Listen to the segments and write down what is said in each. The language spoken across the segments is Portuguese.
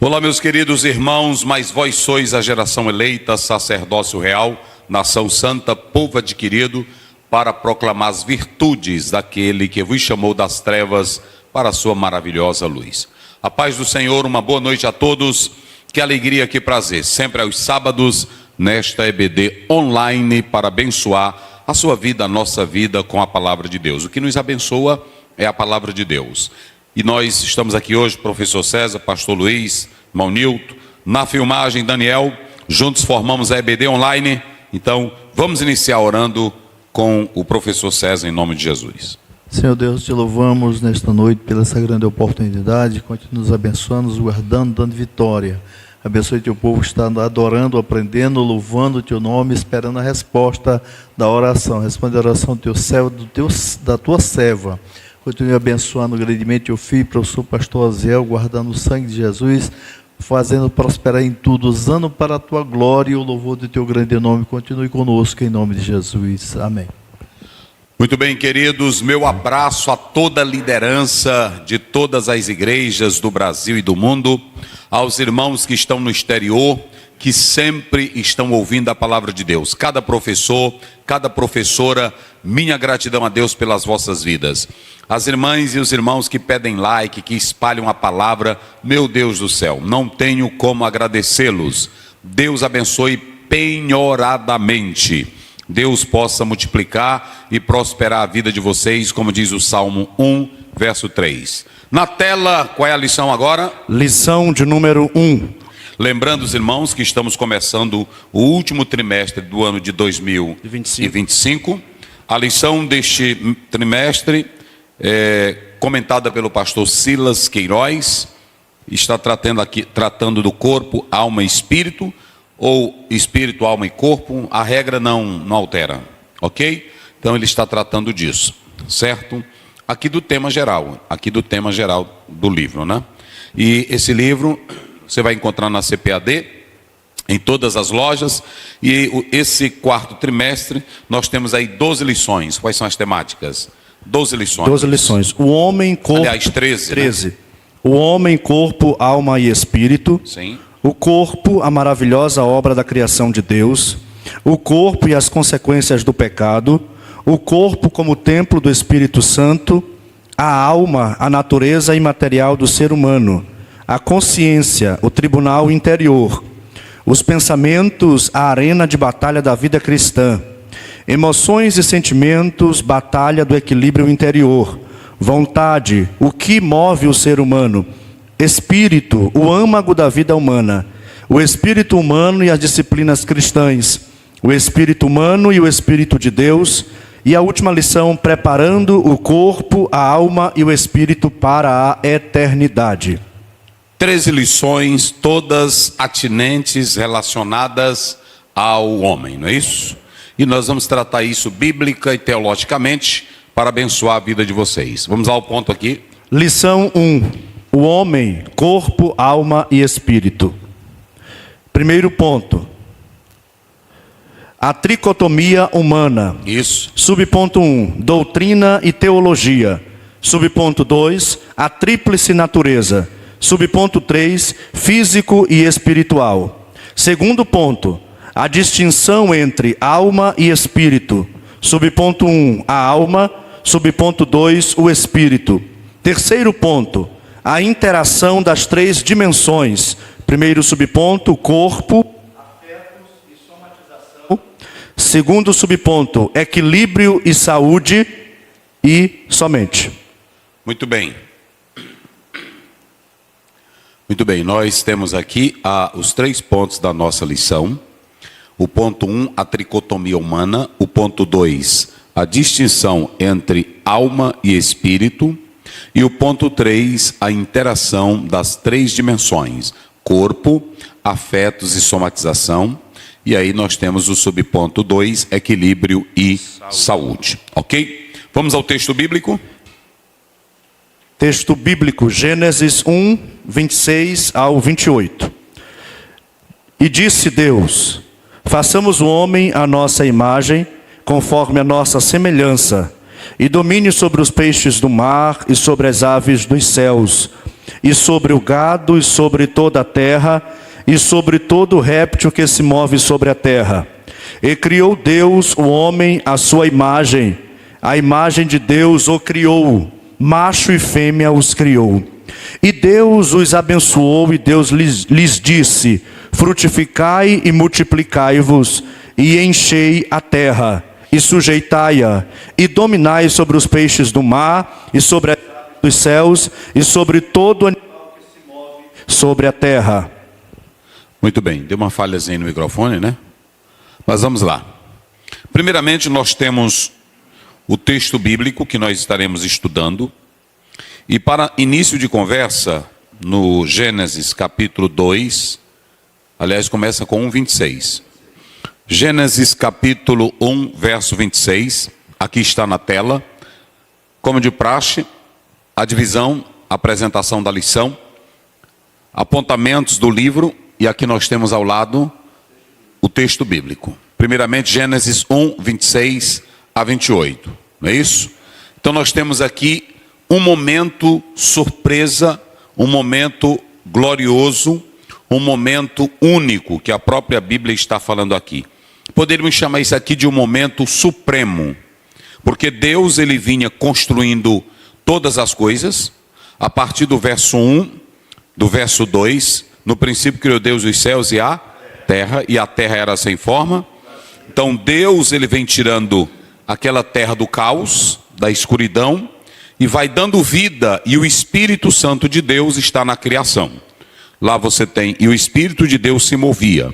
Olá, meus queridos irmãos, mas vós sois a geração eleita, sacerdócio real, nação santa, povo adquirido, para proclamar as virtudes daquele que vos chamou das trevas para a sua maravilhosa luz. A paz do Senhor, uma boa noite a todos, que alegria, que prazer, sempre aos sábados, nesta EBD online, para abençoar a sua vida, a nossa vida com a palavra de Deus. O que nos abençoa é a palavra de Deus. E nós estamos aqui hoje, professor César, pastor Luiz, irmão Nilton, na filmagem Daniel, juntos formamos a EBD online. Então, vamos iniciar orando com o professor César, em nome de Jesus. Senhor Deus, te louvamos nesta noite pela essa grande oportunidade, continua nos abençoando, nos guardando, dando vitória. Abençoe teu povo que está adorando, aprendendo, louvando o teu nome, esperando a resposta da oração. Responde a oração do teu servo, da tua serva. Continue abençoando grandemente o filho, professor pastor Aziel, guardando o sangue de Jesus, fazendo prosperar em tudo, usando para a tua glória e o louvor do teu grande nome. Continue conosco em nome de Jesus. Amém. Muito bem, queridos, meu abraço a toda a liderança de todas as igrejas do Brasil e do mundo, aos irmãos que estão no exterior, que sempre estão ouvindo a palavra de Deus. Cada professor, cada professora, minha gratidão a Deus pelas vossas vidas. As irmãs e os irmãos que pedem like, que espalham a palavra, meu Deus do céu, não tenho como agradecê-los. Deus abençoe penhoradamente. Deus possa multiplicar e prosperar a vida de vocês, como diz o Salmo 1, verso 3. Na tela, qual é a lição agora? Lição de número 1. Lembrando os irmãos que estamos começando o último trimestre do ano de 2025. A lição deste trimestre comentada pelo pastor Silas Queiroz, está tratando do corpo, alma e espírito, ou espírito, alma e corpo. A regra não altera, ok? Então ele está tratando disso, certo? Aqui do tema geral do livro, né? E esse livro você vai encontrar na CPAD, em todas as lojas, e esse quarto trimestre nós temos aí 12 lições. Quais são as temáticas? 12 lições. 12 lições. O homem, corpo... Aliás, 13. Né? O homem, corpo, alma e espírito. Sim. O corpo, a maravilhosa obra da criação de Deus. O corpo e as consequências do pecado. O corpo como templo do Espírito Santo. A alma, a natureza imaterial do ser humano. A consciência, o tribunal interior. Os pensamentos, a arena de batalha da vida cristã. Emoções e sentimentos, batalha do equilíbrio interior. Vontade, o que move o ser humano. Espírito, o âmago da vida humana. O espírito humano e as disciplinas cristãs. O espírito humano e o espírito de Deus. E a última lição, preparando o corpo, a alma e o espírito para a eternidade. 13 lições, todas atinentes, relacionadas ao homem, não é isso? E nós vamos tratar isso bíblica e teologicamente para abençoar a vida de vocês. Vamos ao ponto aqui. Lição 1. O homem, corpo, alma e espírito. Primeiro ponto. A tricotomia humana. Isso. Subponto 1. Doutrina e teologia. Subponto 2. A tríplice natureza. Subponto 3. Físico e espiritual. Segundo ponto. A distinção entre alma e espírito. Subponto 1, a alma. Subponto 2, o espírito. Terceiro ponto, a interação das três dimensões. Primeiro subponto, corpo, afetos e somatização. Segundo subponto, equilíbrio e saúde e somente. Muito bem. Muito bem, nós temos aqui os 3 pontos da nossa lição. O ponto 1, a tricotomia humana. O ponto 2, a distinção entre alma e espírito. E o ponto 3, a interação das 3 dimensões. Corpo, afetos e somatização. E aí nós temos o subponto 2, equilíbrio e saúde. Ok? Vamos ao texto bíblico. Texto bíblico, Gênesis 1, 26 ao 28. E disse Deus: façamos o homem à nossa imagem, conforme a nossa semelhança, e domine sobre os peixes do mar e sobre as aves dos céus, e sobre o gado, e sobre toda a terra, e sobre todo réptil que se move sobre a terra. E criou Deus o homem à sua imagem, a imagem de Deus o criou, macho e fêmea os criou. E Deus os abençoou, e Deus lhes disse: frutificai e multiplicai-vos, e enchei a terra, e sujeitai-a, e dominai sobre os peixes do mar, e sobre as aves dos céus, e sobre todo animal que se move sobre a terra. Muito bem, deu uma falhazinha no microfone, né? Mas vamos lá. Primeiramente, nós temos o texto bíblico que nós estaremos estudando. E para início de conversa, no Gênesis capítulo 2, aliás, começa com 1:26. Gênesis capítulo 1, verso 26, aqui está na tela. Como de praxe, a divisão, a apresentação da lição, apontamentos do livro, e aqui nós temos ao lado o texto bíblico. Primeiramente, Gênesis 1, 26 a 28, não é isso? Então nós temos aqui um momento surpresa, um momento glorioso, um momento único, que a própria Bíblia está falando aqui. Poderíamos chamar isso aqui de um momento supremo, porque Deus ele vinha construindo todas as coisas, a partir do verso 1, do verso 2, no princípio criou Deus os céus e a terra era sem forma. Então Deus ele vem tirando aquela terra do caos, da escuridão, e vai dando vida, e o Espírito Santo de Deus está na criação. Lá você tem, e o Espírito de Deus se movia.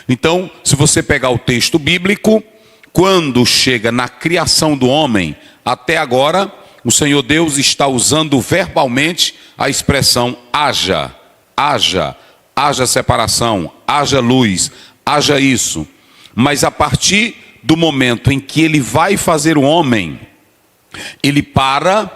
Então, se você pegar o texto bíblico, quando chega na criação do homem, até agora, o Senhor Deus está usando verbalmente a expressão haja, haja, haja separação, haja luz, haja isso. Mas a partir do momento em que ele vai fazer o homem, ele para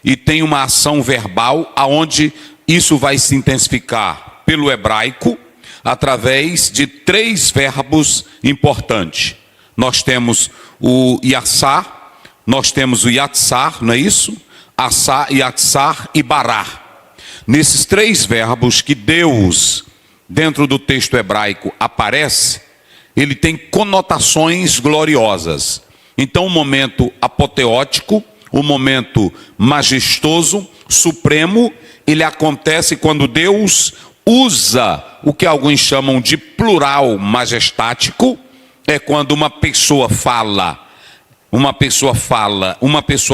e tem uma ação verbal, aonde isso vai se intensificar pelo hebraico, através de 3 verbos importantes. Nós temos o yassar, nós temos o yatsar, não é isso? Assar, yatsar e barar. Nesses 3 verbos que Deus, dentro do texto hebraico, aparece, ele tem conotações gloriosas. Então, um momento apoteótico, um momento majestoso, supremo, ele acontece quando Deus usa o que alguns chamam de plural majestático. É quando uma pessoa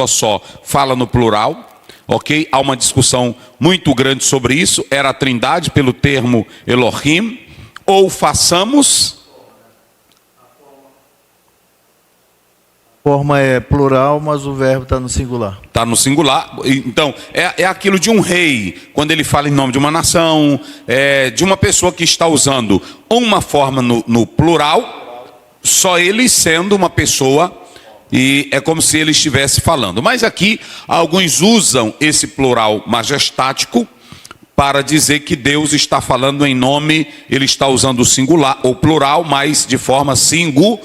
só fala no plural, ok? Há uma discussão muito grande sobre isso, era a trindade pelo termo Elohim, ou façamos... A forma é plural, mas o verbo está no singular. Está no singular. Então, é aquilo de um rei, quando ele fala em nome de uma nação, de uma pessoa que está usando uma forma no plural, só ele sendo uma pessoa, e é como se ele estivesse falando. Mas aqui, alguns usam esse plural majestático para dizer que Deus está falando em nome, ele está usando o singular, ou plural, mas de forma singular.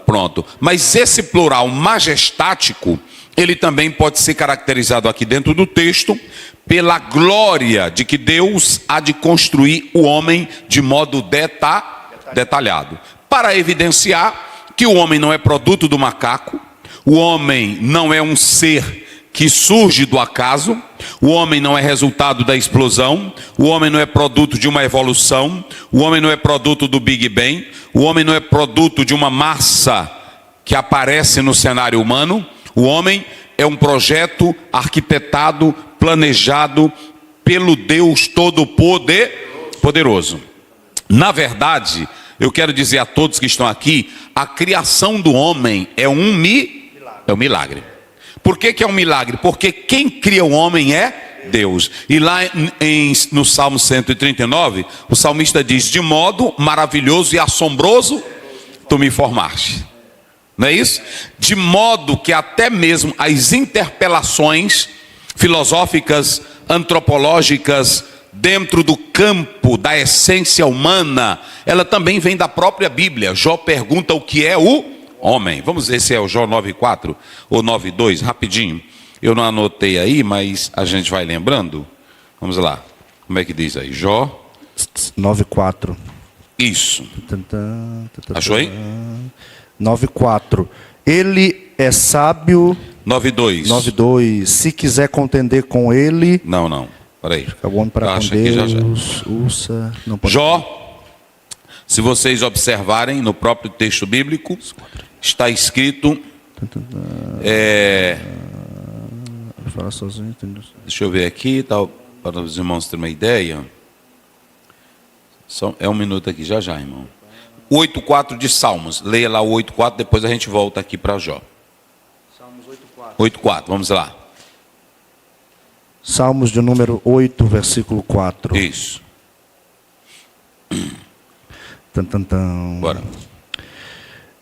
Pronto. Mas esse plural majestático, ele também pode ser caracterizado aqui dentro do texto pela glória de que Deus há de construir o homem de modo detalhado. Para evidenciar que o homem não é produto do macaco, o homem não é um ser que surge do acaso, o homem não é resultado da explosão, o homem não é produto de uma evolução, o homem não é produto do Big Bang, o homem não é produto de uma massa que aparece no cenário humano. O homem é um projeto arquitetado, planejado pelo Deus Todo-Poderoso. Na verdade, eu quero dizer a todos que estão aqui, a criação do homem é um milagre. Por que é um milagre? Porque quem cria o homem é Deus. E lá no Salmo 139, o salmista diz: de modo maravilhoso e assombroso tu me formaste. Não é isso? De modo que até mesmo as interpelações filosóficas, antropológicas, dentro do campo da essência humana, ela também vem da própria Bíblia. Jó pergunta o que é o homem. Vamos ver se é o Jó 9:4 ou 9:2, rapidinho. Eu não anotei aí, mas a gente vai lembrando. Vamos lá. Como é que diz aí? Jó. 9:4. Isso. Achou aí? 9:4. Ele é sábio. 9:2. 9:2. Se quiser contender com ele. Não. Peraí. Fica bom para com Acha aqui já. Deus. Ursa. Não pode. Jó, se vocês observarem no próprio texto bíblico, está escrito. Fala sozinho. Deixa eu ver aqui, tal, para os irmãos terem uma ideia. É um minuto aqui, já, irmão. 8:4 de Salmos. Leia lá o 8:4, depois a gente volta aqui para Jó. Salmos 8:4. 8:4, vamos lá. Salmos de número 8, versículo 4. Isso. Bora. Bora.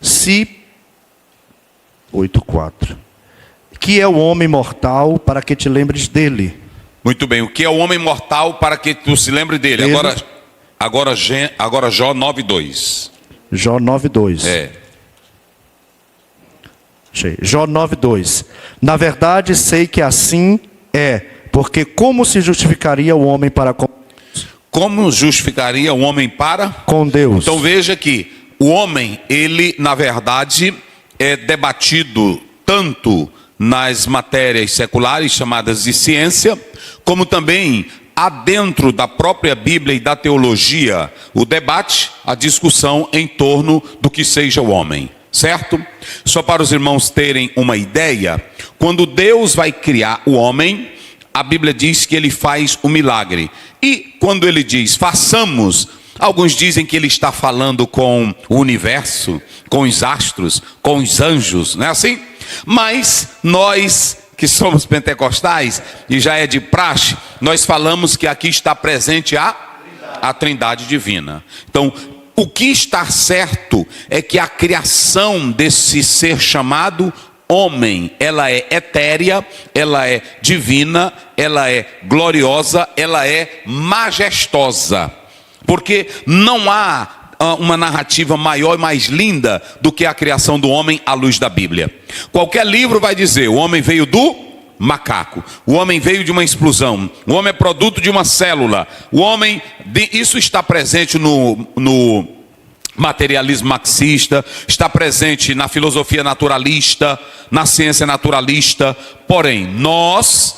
Se 8:4. Que é o homem mortal para que te lembres dele? Muito bem. O que é o homem mortal para que tu se lembre dele? Ele- Agora Jó 9:2. Jó 9:2. Achei. Jó 9:2. Na verdade, sei que assim é, porque como se justificaria o homem para Como justificaria o homem para? com Deus? Então veja que o homem, ele na verdade é debatido tanto nas matérias seculares chamadas de ciência, como também há dentro da própria Bíblia e da teologia o debate, a discussão em torno do que seja o homem, certo? Só para os irmãos terem uma ideia, quando Deus vai criar o homem, a Bíblia diz que ele faz um milagre. E quando ele diz façamos, alguns dizem que ele está falando com o universo, com os astros, com os anjos, não é assim? Mas nós que somos pentecostais, e já é de praxe, nós falamos que aqui está presente a Trindade divina. Então, o que está certo é que a criação desse ser chamado homem, ela é etérea, ela é divina, ela é gloriosa, ela é majestosa. Porque não há uma narrativa maior e mais linda do que a criação do homem à luz da Bíblia. Qualquer livro vai dizer, o homem veio do macaco, o homem veio de uma explosão, o homem é produto de uma célula, isso está presente no materialismo marxista, está presente na filosofia naturalista, na ciência naturalista. Porém, nós,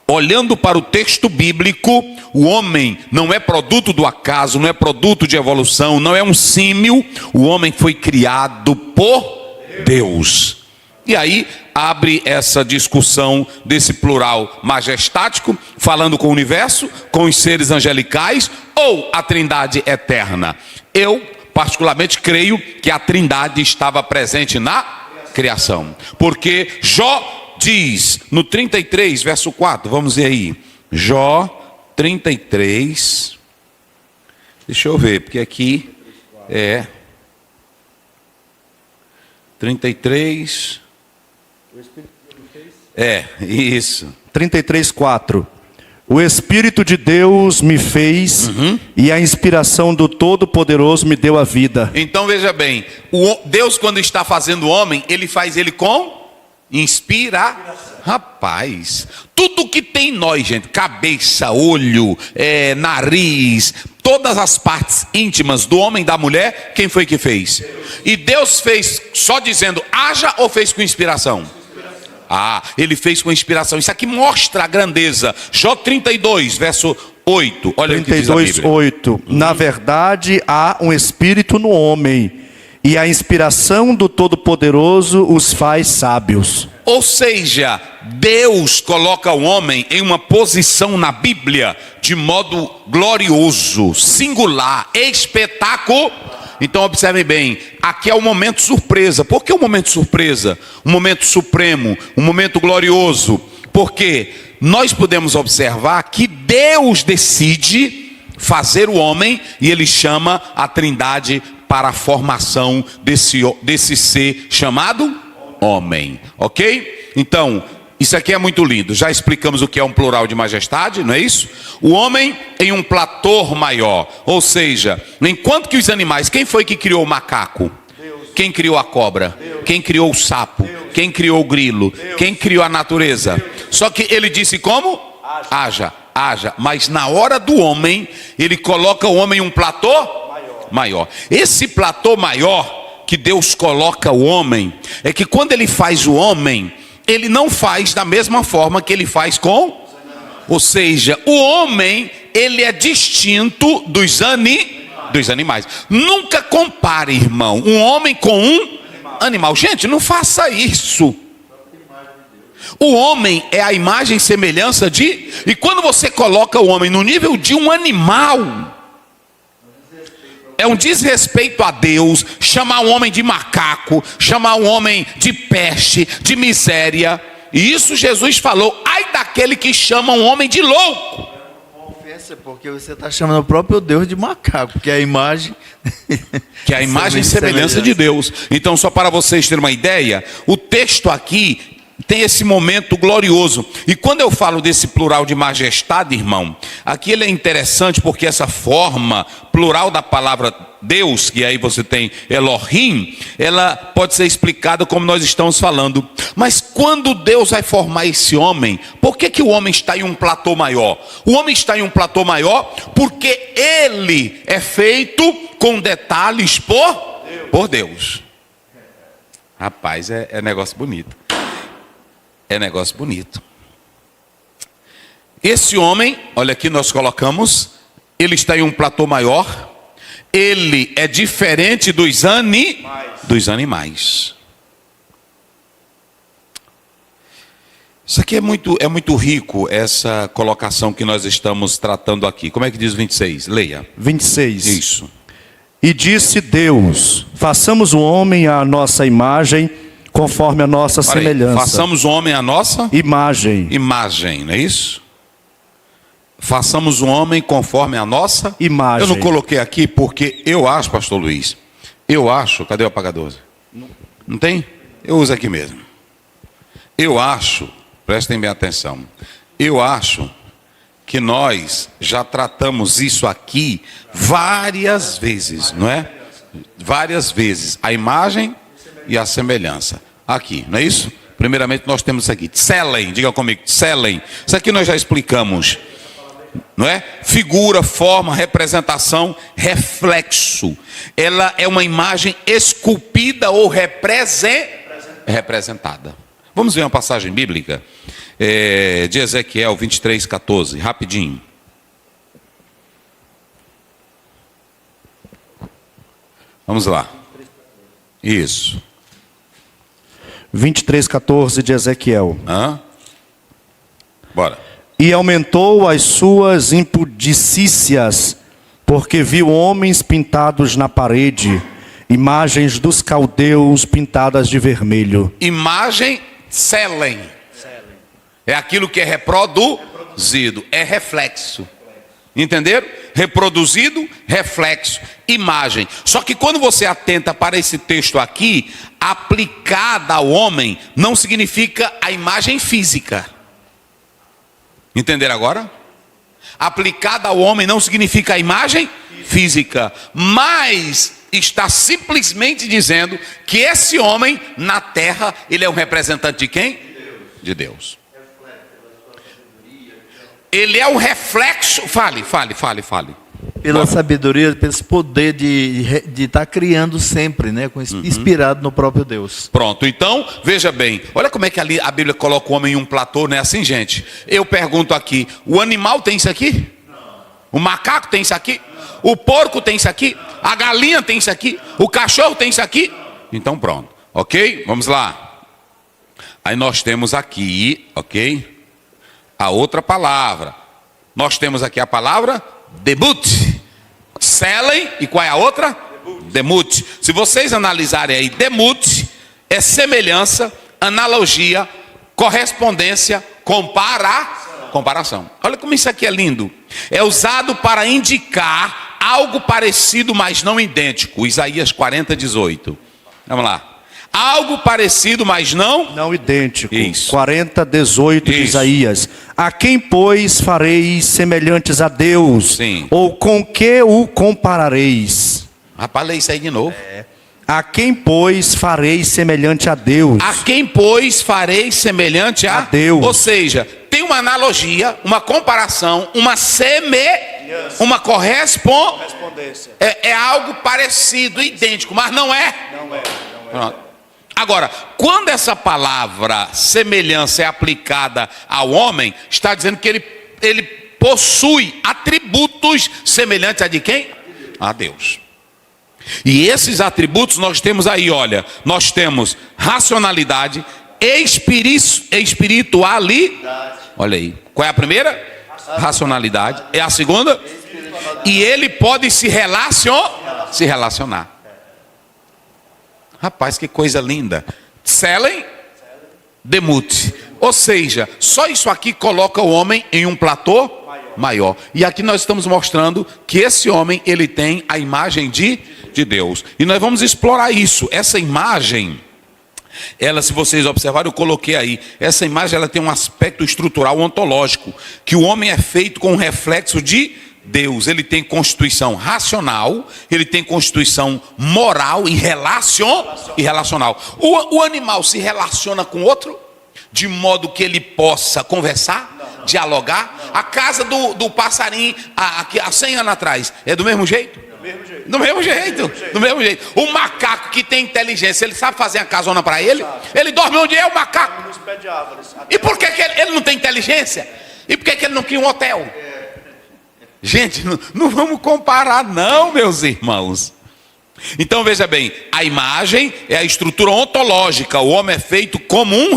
olhando para o texto bíblico, o homem não é produto do acaso, não é produto de evolução, não é um símil. O homem foi criado por Deus. E aí abre essa discussão desse plural majestático, falando com o universo, com os seres angelicais ou a Trindade eterna. Eu particularmente creio que a Trindade estava presente na criação, porque Jó diz no 33, verso 4, vamos ver aí, Jó 33, deixa eu ver, porque aqui é 33, isso. 33:4. O Espírito de Deus me fez e a inspiração do Todo-Poderoso me deu a vida. Então veja bem, Deus quando está fazendo o homem, ele faz ele com Rapaz, tudo que tem em nós, gente, cabeça, olho, nariz, todas as partes íntimas do homem e da mulher, quem foi que fez? E Deus fez só dizendo haja ou fez com inspiração? Ele fez com inspiração. Isso aqui mostra a grandeza. Jó 32, verso 8. Olha o que diz a Bíblia. 32:8. Na verdade, há um espírito no homem, e a inspiração do Todo-Poderoso os faz sábios. Ou seja, Deus coloca o homem em uma posição na Bíblia de modo glorioso, singular, espetacular. Então observem bem, aqui é o momento surpresa. Por que o momento surpresa? Um momento supremo, um momento glorioso. Porque nós podemos observar que Deus decide fazer o homem e ele chama a Trindade para a formação desse ser chamado homem. Ok? Então, isso aqui é muito lindo. Já explicamos o que é um plural de majestade, não é isso? O homem em um platô maior. Ou seja, enquanto que os animais... Quem foi que criou o macaco? Deus. Quem criou a cobra? Deus. Quem criou o sapo? Deus. Quem criou o grilo? Deus. Quem criou a natureza? Deus. Só que ele disse como? Haja. haja. Mas na hora do homem, ele coloca o homem em um platô maior. Esse platô maior que Deus coloca o homem, é que quando ele faz o homem, ele não faz da mesma forma que ele faz com... Ou seja, o homem, ele é distinto dos animais. Nunca compare, irmão, um homem com um animal. Gente, não faça isso. O homem é a imagem e semelhança de... E quando você coloca o homem no nível de um animal, é um desrespeito a Deus. Chamar o homem de macaco, chamar o homem de peste, de miséria. E isso Jesus falou: ai daquele que chama um homem de louco. Ofensa, porque você está chamando o próprio Deus de macaco, que é a imagem... Que é a imagem e semelhança de Deus. Então, só para vocês terem uma ideia, o texto aqui tem esse momento glorioso. E quando eu falo desse plural de majestade, irmão, aqui ele é interessante porque essa forma plural da palavra Deus, que aí você tem Elohim, ela pode ser explicada como nós estamos falando. Mas quando Deus vai formar esse homem, por que o homem está em um platô maior? O homem está em um platô maior porque ele é feito com detalhes por Deus. Rapaz, é negócio bonito. É negócio bonito. Esse homem, olha aqui, nós colocamos, ele está em um platô maior. Ele é diferente dos animais. Isso aqui é muito rico, essa colocação que nós estamos tratando aqui. Como é que diz 26? Leia. 26. Isso. E disse Deus: façamos o homem à nossa imagem, conforme a nossa semelhança. Façamos o homem à nossa imagem, não é isso? Façamos o homem conforme a nossa imagem. Eu não coloquei aqui porque eu acho, pastor Luiz, cadê o apagador? Não tem? Eu uso aqui mesmo. Eu acho, prestem bem atenção, eu acho que nós já tratamos isso aqui várias vezes, não é? Várias vezes, a imagem e a semelhança. Aqui, não é isso? Primeiramente nós temos isso aqui, Tselen, diga comigo, Tselen. Isso aqui nós já explicamos, não é? Figura, forma, representação, reflexo. Ela é uma imagem esculpida ou representada. Vamos ver uma passagem bíblica de Ezequiel 23:14, rapidinho. Vamos lá. Isso. 23:14 de Ezequiel. Bora. E aumentou as suas impudicícias, porque viu homens pintados na parede, imagens dos caldeus pintadas de vermelho. Imagem, Tselen. É aquilo que é reproduzido, é reflexo. Entenderam? Reproduzido, reflexo, imagem. Só que quando você atenta para esse texto aqui, aplicada ao homem, não significa a imagem física. Entenderam agora? Aplicada ao homem não significa a imagem física, mas está simplesmente dizendo que esse homem na terra, ele é um representante de quem? De Deus. Ele é um reflexo, fale. Pela sabedoria, pelo poder de estar criando sempre, né? Inspirado no próprio Deus. Pronto, então, veja bem. Olha como é que ali a Bíblia coloca o homem em um platô, não é assim, gente? Eu pergunto aqui, o animal tem isso aqui? Não. O macaco tem isso aqui? Não. O porco tem isso aqui? A galinha tem isso aqui? O cachorro tem isso aqui? Não. Então pronto, ok? Vamos lá. Aí nós temos aqui, ok? A outra palavra. Nós temos aqui a palavra debut. Tselen, e qual é a outra? Demut. Se vocês analisarem aí, demut é semelhança, analogia, correspondência, comparação. Olha como isso aqui é lindo. É usado para indicar algo parecido, mas não idêntico. Isaías 40:18. Vamos lá. Algo parecido, mas não idêntico. Isso. 40:18 de Isaías. A quem, pois, fareis semelhantes a Deus? Sim. Ou com que o comparareis? Rapaz, lê isso aí de novo. A quem, pois, fareis semelhante a Deus? A quem, pois, fareis semelhante a Deus. Ou seja, tem uma analogia, uma comparação, uma correspondência. É algo parecido, idêntico, mas não é. Pronto. Agora, quando essa palavra semelhança é aplicada ao homem, está dizendo que ele possui atributos semelhantes a de quem? A Deus. E esses atributos nós temos aí, olha, nós temos racionalidade, espiritualidade. Olha aí. Qual é a primeira? Racionalidade. É a segunda? E ele pode se relacionar. Rapaz, que coisa linda. Tselen demut. Ou seja, só isso aqui coloca o homem em um platô maior. E aqui nós estamos mostrando que esse homem, ele tem a imagem de Deus. E nós vamos explorar isso. Essa imagem, ela, se vocês observarem, eu coloquei aí. Essa imagem, ela tem um aspecto estrutural ontológico. Que o homem é feito com um reflexo de Deus. Ele tem constituição racional, ele tem constituição moral e relacional. O animal se relaciona com outro, de modo que ele possa conversar, dialogar. A casa do passarinho, há 100 anos atrás, é do mesmo jeito? Do mesmo jeito. O macaco que tem inteligência, ele sabe fazer a casona para ele? Ele dorme onde é o macaco? E por que ele não tem inteligência? E por que ele não cria um hotel? Gente, não vamos comparar não, meus irmãos. Então veja bem, a imagem é a estrutura ontológica. O homem é feito como um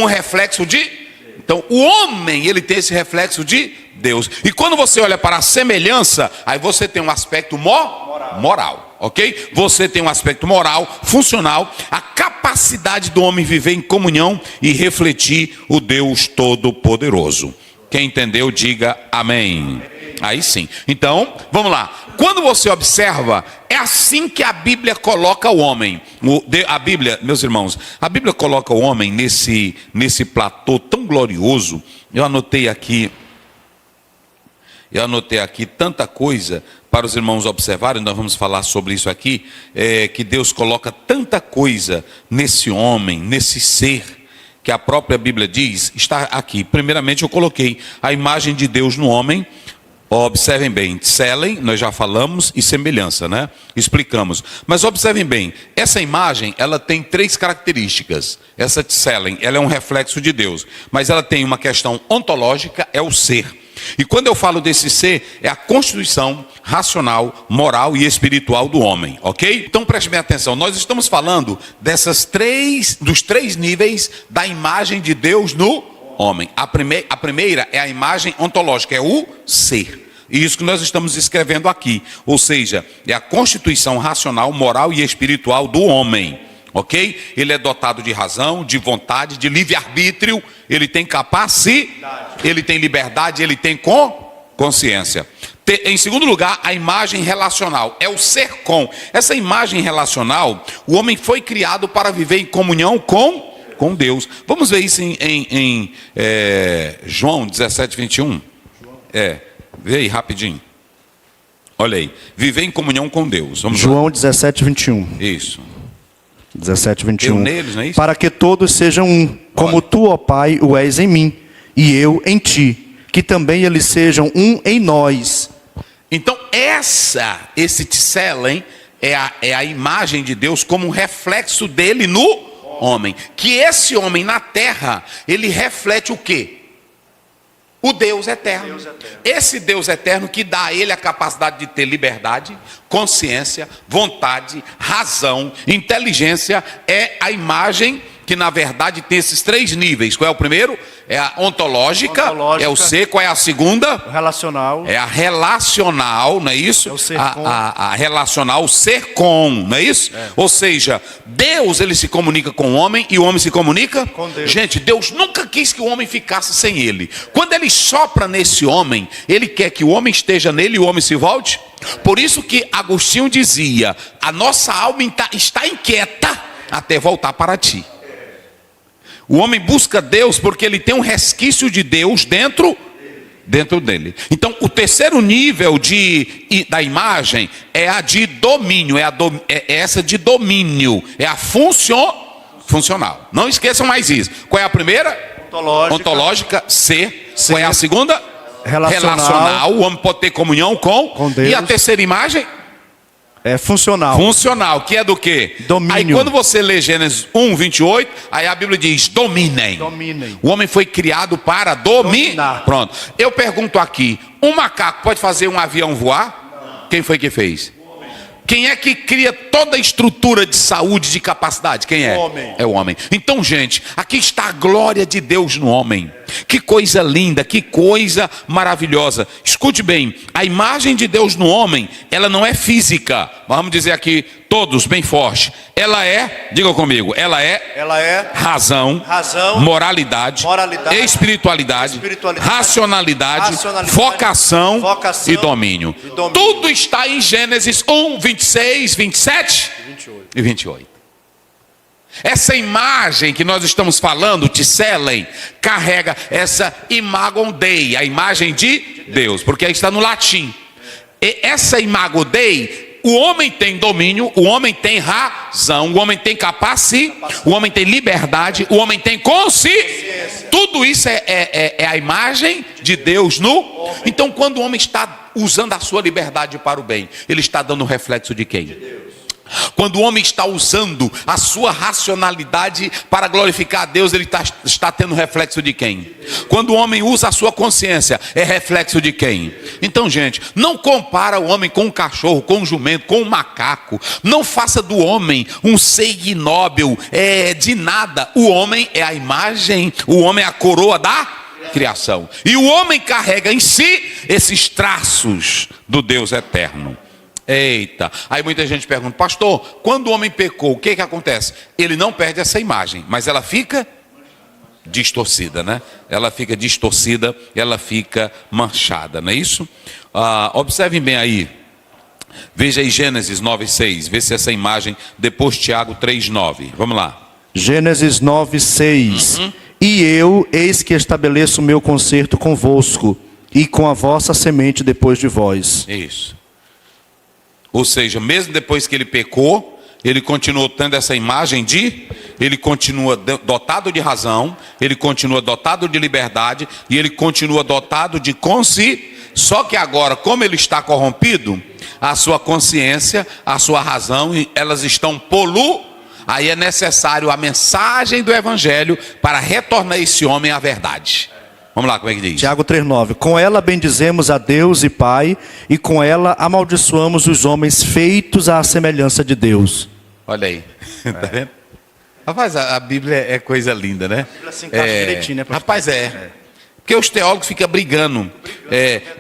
reflexo de... Então o homem, ele tem esse reflexo de Deus. E quando você olha para a semelhança, aí você tem um aspecto moral, ok? Você tem um aspecto moral, funcional, a capacidade do homem viver em comunhão e refletir o Deus Todo-Poderoso. Quem entendeu, diga amém. Aí sim. Então, vamos lá. Quando você observa, é assim que a Bíblia coloca o homem. A Bíblia, meus irmãos, a Bíblia coloca o homem nesse platô tão glorioso. Eu anotei aqui tanta coisa para os irmãos observarem. Nós vamos falar sobre isso aqui. Que Deus coloca tanta coisa nesse homem, nesse ser, que a própria Bíblia diz, está aqui. Primeiramente eu coloquei a imagem de Deus no homem. Observem bem, tselen, nós já falamos, e semelhança, né? Explicamos. Mas observem bem, essa imagem, ela tem 3 características. Essa tselen, ela é um reflexo de Deus. Mas ela tem uma questão ontológica, é o ser. E quando eu falo desse ser, é a constituição racional, moral e espiritual do homem, ok? Então preste bem atenção, nós estamos falando dos 3 níveis da imagem de Deus no homem. A primeira é a imagem ontológica, é o ser. E isso que nós estamos escrevendo aqui. Ou seja, é a constituição racional, moral e espiritual do homem. Ok? Ele é dotado de razão, de vontade, de livre-arbítrio. Ele tem capacidade, ele tem liberdade, ele tem consciência. Em segundo lugar, a imagem relacional. É o ser com. Essa imagem relacional, o homem foi criado para viver em comunhão com Deus. Vamos ver isso em João 17, 21. Vê aí rapidinho. Olha aí. Viver em comunhão com Deus. Vamos João lá. 17, 21. Isso. 17, 21. Eu neles, não é isso? Para que todos sejam um, como Olha. tu, ó Pai, o és em mim, e eu em ti, que também eles sejam um em nós. Então esse tselen é a imagem de Deus como um reflexo dele no homem. Que esse homem na terra, ele reflete o quê? O Deus eterno. Esse Deus eterno que dá a ele a capacidade de ter liberdade, consciência, vontade, razão, inteligência. É a imagem que na verdade tem esses 3 níveis. Qual é o primeiro? É a ontológica. É o ser. Qual é a segunda? O relacional. É a relacional, não é isso? É o ser com. A relacional, o ser com, não é isso? Ou seja, Deus, ele se comunica com o homem e o homem se comunica com Deus. Gente, Deus nunca quis que o homem ficasse sem ele. Quando ele sopra nesse homem, ele quer que o homem esteja nele e o homem se volte. Por isso que Agostinho dizia: a nossa alma está inquieta até voltar para ti. O homem busca Deus porque ele tem um resquício de Deus dentro dele. Então, o terceiro nível da imagem é a de domínio, é essa de domínio, é a funcional. Não esqueçam mais isso. Qual é a primeira? Ontológica. C. Qual é a segunda? Relacional. O homem pode ter comunhão com Deus. E a terceira imagem? É funcional. Funcional, que é do quê? Domínio. Aí quando você lê Gênesis 1, 28, aí a Bíblia diz, dominem. Dominem. O homem foi criado para dominar. Dominar. Pronto. Eu pergunto aqui, um macaco pode fazer um avião voar? Não. Quem foi que fez? Quem é que cria toda a estrutura de saúde, de capacidade? Quem é? O homem. É o homem. Então, gente, aqui está a glória de Deus no homem. Que coisa linda, que coisa maravilhosa. Escute bem, a imagem de Deus no homem, ela não é física. Vamos dizer aqui, todos, bem forte. Ela é, diga comigo, ela é razão, moralidade, espiritualidade, racionalidade, vocação e domínio. Tudo está em Gênesis 1, 26, 27 e 28. Essa imagem que nós estamos falando, Tselen, carrega essa imago Dei, a imagem de Deus, porque aí está no latim. E essa imago Dei, o homem tem domínio, o homem tem razão, o homem tem capacidade, o homem tem liberdade, o homem tem consciência. Tudo isso é a imagem de Deus no... Então, quando o homem está usando a sua liberdade para o bem, ele está dando reflexo de quem? Quando o homem está usando a sua racionalidade para glorificar a Deus, ele está tendo reflexo de quem? Quando o homem usa a sua consciência, é reflexo de quem? Então, gente, não compara o homem com um cachorro, com um jumento, com um macaco. Não faça do homem um ser ignóbil, de nada. O homem é a imagem, o homem é a coroa da criação. E o homem carrega em si esses traços do Deus eterno. Eita, aí muita gente pergunta, pastor, quando o homem pecou, o que acontece? Ele não perde essa imagem, mas ela fica distorcida, né? Ela fica distorcida, ela fica manchada, não é isso? Observem bem aí, veja aí Gênesis 9:6, vê se essa imagem, depois Tiago 3:9, vamos lá. Gênesis 9:6. E eu, eis que estabeleço o meu concerto convosco, e com a vossa semente depois de vós. Isso. Ou seja, mesmo depois que ele pecou, ele continuou tendo essa imagem ele continua dotado de razão, ele continua dotado de liberdade, e ele continua dotado de consciência. Só que agora, como ele está corrompido, a sua consciência, a sua razão, elas estão poluídas. Aí é necessário a mensagem do Evangelho para retornar esse homem à verdade. Vamos lá, como é que diz? Tiago 3:9. Com ela bendizemos a Deus e Pai, e com ela amaldiçoamos os homens feitos à semelhança de Deus. Olha aí, tá vendo? Rapaz, a Bíblia é coisa linda, né? A Bíblia se encaixa direitinho, né, pastor? Rapaz, porque os teólogos ficam brigando.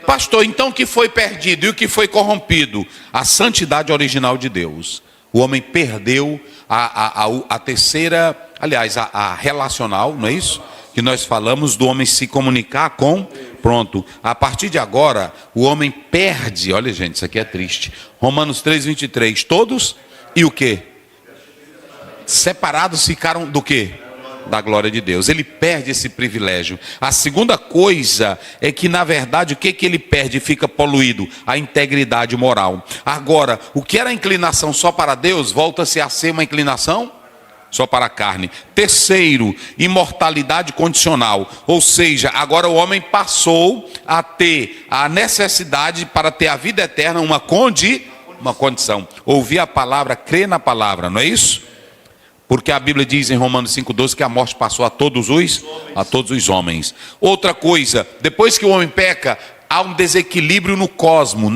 Pastor, então o que foi perdido e o que foi corrompido? A santidade original de Deus. O homem perdeu a terceira, aliás, a relacional, não é isso? Que nós falamos do homem se comunicar com, pronto, a partir de agora, o homem perde, olha gente, isso aqui é triste, Romanos 3:23, todos, e o quê? Separados ficaram do quê? Da glória de Deus. Ele perde esse privilégio. A segunda coisa é que, na verdade, o que ele perde fica poluído? A integridade moral. Agora, o que era inclinação só para Deus, volta-se a ser uma inclinação só para a carne. Terceiro, imortalidade condicional. Ou seja, agora o homem passou a ter a necessidade para ter a vida eterna, uma condição. Ouvir a palavra, crer na palavra, não é isso? Porque a Bíblia diz em Romanos 5:12 que a morte passou a todos os homens. Outra coisa, depois que o homem peca, há um desequilíbrio no cosmos,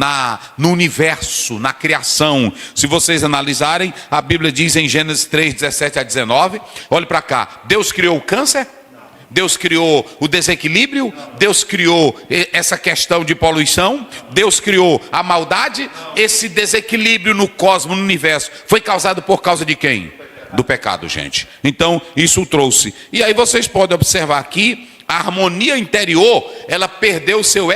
no universo, na criação. Se vocês analisarem, a Bíblia diz em Gênesis 3:17-19, olhe para cá, Deus criou o câncer? Deus criou o desequilíbrio? Deus criou essa questão de poluição? Deus criou a maldade? Esse desequilíbrio no cosmos, no universo, foi causado por causa de quem? Do pecado, gente. Então, isso trouxe. E aí vocês podem observar aqui, a harmonia interior, ela perdeu o seu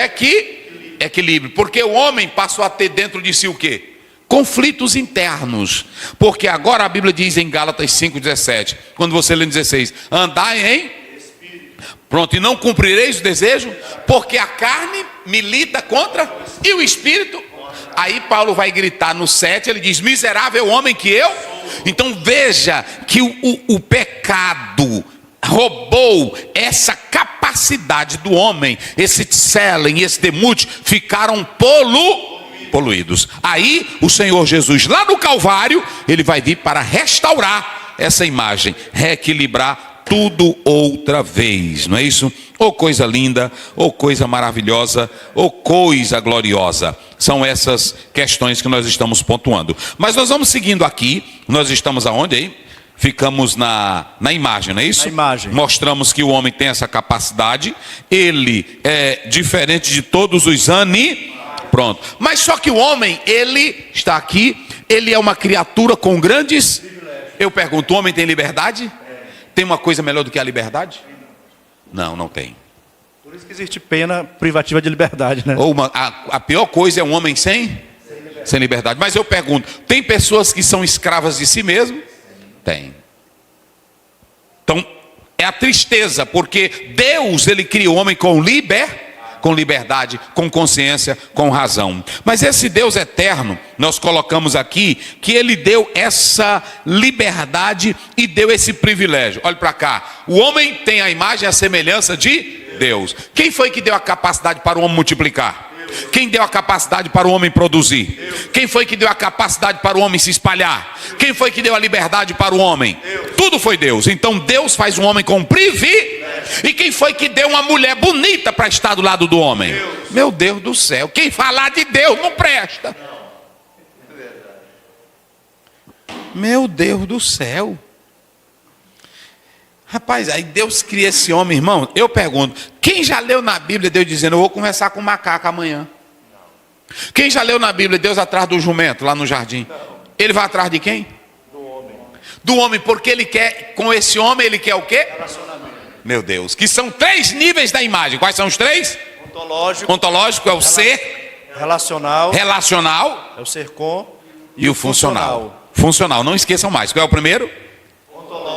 equilíbrio. Porque o homem passou a ter dentro de si o quê? Conflitos internos. Porque agora a Bíblia diz em Gálatas 5:17, quando você lê no 16, andai em pronto, e não cumprireis o desejo, porque a carne milita contra, e o espírito. Aí Paulo vai gritar no 7, ele diz, miserável homem que eu. Então veja que o pecado roubou essa capacidade do homem, esse Tselen e esse Demute ficaram poluídos. Aí o Senhor Jesus, lá no Calvário, ele vai vir para restaurar essa imagem, reequilibrar tudo outra vez, não é isso? Ou coisa linda, ou coisa maravilhosa, ou coisa gloriosa. São essas questões que nós estamos pontuando. Mas nós vamos seguindo aqui. Nós estamos aonde aí? Ficamos na imagem, não é isso? Na imagem. Mostramos que o homem tem essa capacidade. Ele é diferente de todos os pronto. Mas só que o homem, ele está aqui, ele é uma criatura com grandes... Eu pergunto, o homem tem liberdade? Tem uma coisa melhor do que a liberdade? Não, não tem. Por isso que existe pena privativa de liberdade, né? Ou a pior coisa é um homem sem liberdade. Mas eu pergunto, tem pessoas que são escravas de si mesmo? Tem. Então, é a tristeza, porque Deus, ele cria o homem com liberdade, com consciência, com razão. Mas esse Deus eterno, nós colocamos aqui, que ele deu essa liberdade e deu esse privilégio. Olha para cá, o homem tem a imagem e a semelhança de Deus. Quem foi que deu a capacidade para o homem multiplicar? Quem deu a capacidade para o homem produzir? Quem foi que deu a capacidade para o homem se espalhar? Quem foi que deu a liberdade para o homem? Tudo foi Deus. Então Deus faz um homem com privilégio. E quem foi que deu uma mulher bonita para estar do lado do homem? Meu Deus do céu, quem falar de Deus não presta. Meu Deus do céu. Rapaz, aí Deus cria esse homem, irmão. Eu pergunto, quem já leu na Bíblia Deus dizendo, eu vou conversar com o macaco amanhã? Quem já leu na Bíblia Deus atrás do jumento lá no jardim? Ele vai atrás de quem? Do homem, porque ele quer, com esse homem ele quer o quê? Relacionamento. Meu Deus, que são 3 níveis da imagem. Quais são os 3? Ontológico é o ser. Relacional É o ser com. E o funcional. Funcional, não esqueçam mais. Qual é o primeiro?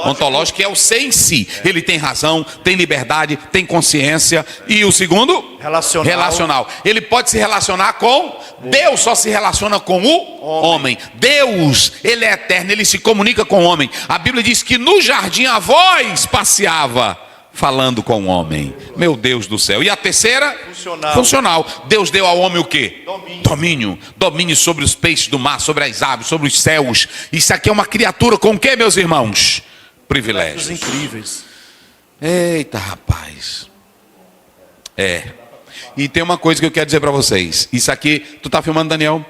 Ontológico, que é o ser em si. Ele tem razão, tem liberdade, tem consciência. E o segundo? Relacional. Ele pode se relacionar com Deus, só se relaciona com o homem. Deus, ele é eterno, ele se comunica com o homem. A Bíblia diz que no jardim a voz passeava falando com o homem. Meu Deus do céu. E a terceira? Funcional. Deus deu ao homem o quê? Domínio sobre os peixes do mar, sobre as aves, sobre os céus. Isso aqui é uma criatura com o quê, meus irmãos? Privilégios Incríveis. Eita, rapaz. E tem uma coisa que eu quero dizer para vocês. Isso aqui, tu tá filmando, Daniel?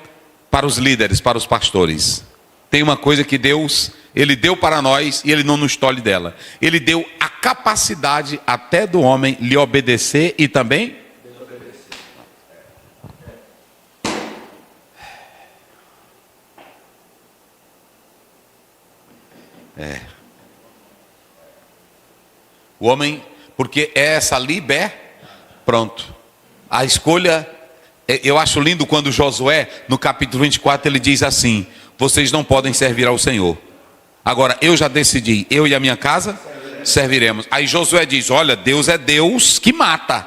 Para os líderes, para os pastores. Tem uma coisa que Deus, ele deu para nós e ele não nos tolhe dela. Ele deu a capacidade até do homem lhe obedecer e também desobedecer. O homem, porque é essa pronto. A escolha, eu acho lindo quando Josué, no capítulo 24, ele diz assim: vocês não podem servir ao Senhor. Agora, eu já decidi, eu e a minha casa serviremos. Aí Josué diz, olha, Deus é Deus que mata,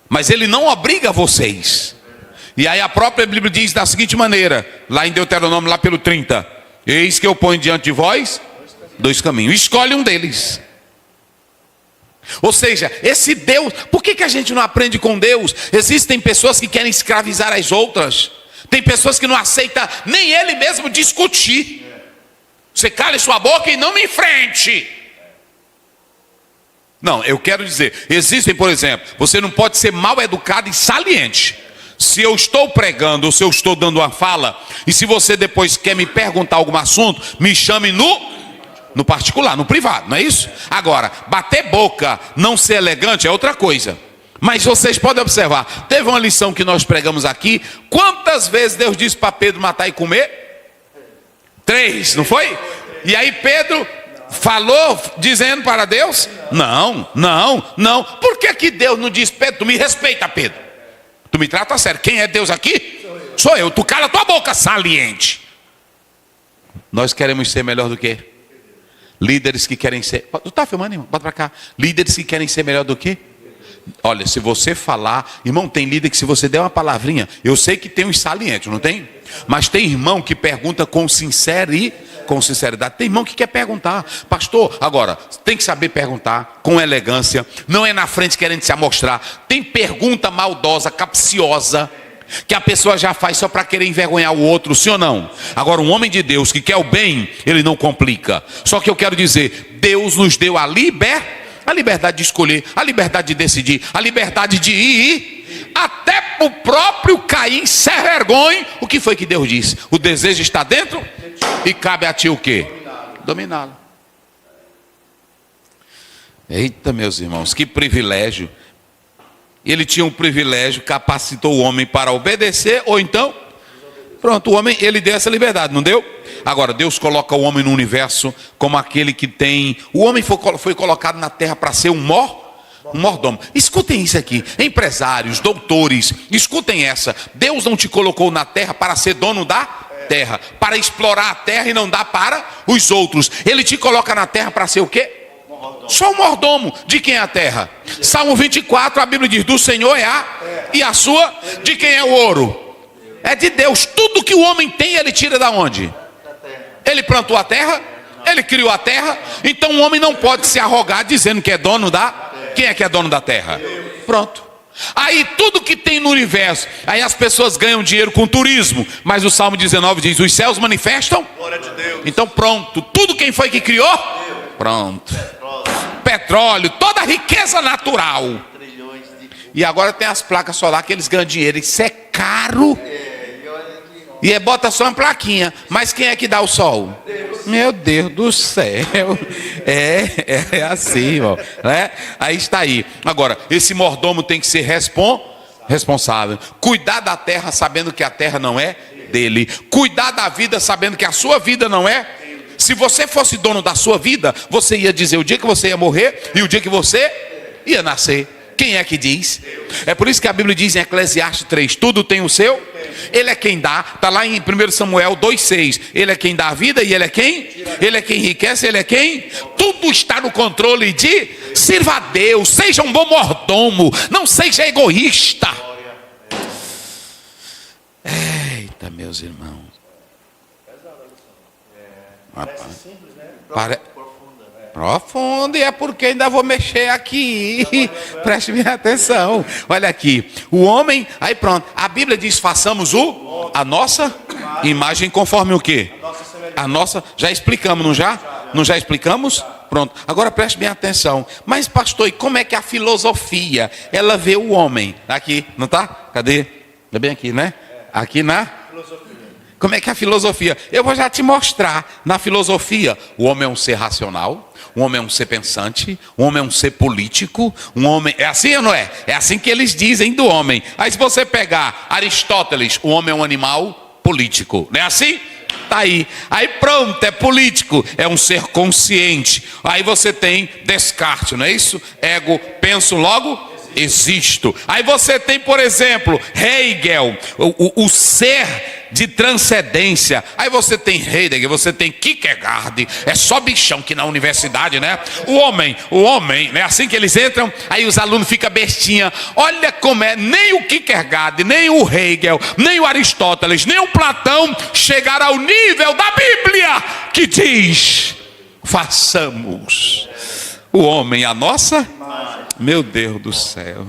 mas ele não obriga vocês. E aí a própria Bíblia diz da seguinte maneira, lá em Deuteronômio, lá pelo 30, eis que eu ponho diante de vós 2 caminhos, escolhe um deles. Ou seja, esse Deus, por que a gente não aprende com Deus? Existem pessoas que querem escravizar as outras. Tem pessoas que não aceitam nem ele mesmo discutir. Você cale sua boca e não me enfrente. Não, eu quero dizer, existem, por exemplo, você não pode ser mal educado e saliente. Se eu estou pregando, ou se eu estou dando uma fala, e se você depois quer me perguntar algum assunto, me chame no particular, no privado, não é isso? Agora, bater boca, não ser elegante é outra coisa. Mas vocês podem observar, teve uma lição que nós pregamos aqui. Quantas vezes Deus disse para Pedro matar e comer? 3, não foi? E aí Pedro falou dizendo para Deus? Não. Por que Deus não diz, Pedro, tu me respeita, Pedro? Tu me trata a sério. Quem é Deus aqui? Sou eu. Tu cala tua boca, saliente. Nós queremos ser melhor do que? Líderes que querem ser... Tu tá filmando, irmão? Bota para cá. Líderes que querem ser melhor do que? Olha, se você falar... Irmão, tem líder que se você der uma palavrinha... Eu sei que tem uns salientes, não tem? Mas tem irmão que pergunta com sinceridade. Tem irmão que quer perguntar. Pastor, agora, tem que saber perguntar com elegância. Não é na frente querendo se amostrar. Tem pergunta maldosa, capciosa, que a pessoa já faz só para querer envergonhar o outro, sim ou não? Agora, um homem de Deus que quer o bem, ele não complica. Só que eu quero dizer, Deus nos deu a liberdade de escolher, a liberdade de decidir, a liberdade de ir, até o próprio Caim se vergonhe. O que foi que Deus disse? O desejo está dentro e cabe a ti o quê? Dominá-lo. Eita, meus irmãos, que privilégio. Ele tinha um privilégio, capacitou o homem para obedecer, ou então, pronto, o homem, ele deu essa liberdade, não deu? Agora, Deus coloca o homem no universo como aquele que tem... O homem foi colocado na terra para ser um mordomo. Escutem isso aqui, empresários, doutores, escutem essa. Deus não te colocou na terra para ser dono da terra, para explorar a terra e não dar para os outros. Ele te coloca na terra para ser o quê? Só um mordomo. De quem é a terra? Salmo 24, a Bíblia diz, do Senhor é a e a sua. De quem é o ouro? É de Deus. Tudo que o homem tem, ele tira da onde? Ele plantou a terra, ele criou a terra. Então o homem não pode se arrogar dizendo que é dono da... Quem é que é dono da terra? Pronto. Aí tudo que tem no universo, aí as pessoas ganham dinheiro com turismo, mas o Salmo 19 diz, os céus manifestam glória de Deus. Então pronto, tudo quem foi que criou? Pronto. Petróleo, toda a riqueza natural. E agora tem as placas solares que eles ganham dinheiro. Isso é caro. E bota só uma plaquinha. Mas quem é que dá o sol? Meu Deus do céu. É assim, ó, né? Aí está aí. Agora, esse mordomo tem que ser responsável. Cuidar da terra sabendo que a terra não é dele. Cuidar da vida sabendo que a sua vida não é. Se você fosse dono da sua vida, você ia dizer o dia que você ia morrer e o dia que você ia nascer. Quem é que diz? É por isso que a Bíblia diz em Eclesiastes 3, tudo tem o seu, ele é quem dá, está lá em 1 Samuel 2,6, ele é quem dá a vida e ele é quem? Ele é quem enriquece, ele é quem? Tudo está no controle de, sirva a Deus, seja um bom mordomo, não seja egoísta. Eita, meus irmãos. Profundo, e é porque ainda vou mexer aqui. Preste minha atenção. Olha aqui, o homem, aí pronto, a Bíblia diz, façamos a nossa imagem conforme o quê? A nossa, já explicamos, não já? Não já explicamos? Pronto, agora preste minha atenção. Mas pastor, e como é que a filosofia, ela vê o homem? Aqui, não tá? Cadê? É bem aqui, né? Aqui na... Como é que é a filosofia? Eu vou já te mostrar. Na filosofia, o homem é um ser racional, o homem é um ser pensante, o homem é um ser político, um homem... É assim ou não é? É assim que eles dizem do homem. Aí se você pegar Aristóteles, o homem é um animal político. Não é assim? Tá aí. Aí pronto, é político, é um ser consciente. Aí você tem Descartes, não é isso? Ego, penso, logo existo. Aí você tem, por exemplo, Hegel, o ser de transcendência. Aí você tem Heidegger, você tem Kierkegaard. É só bichão que na universidade, né? O homem, né? Assim que eles entram, aí os alunos ficam bestinha. Olha como é, nem o Kierkegaard, nem o Hegel, nem o Aristóteles, nem o Platão chegaram ao nível da Bíblia que diz, façamos o homem a nossa... Meu Deus do céu.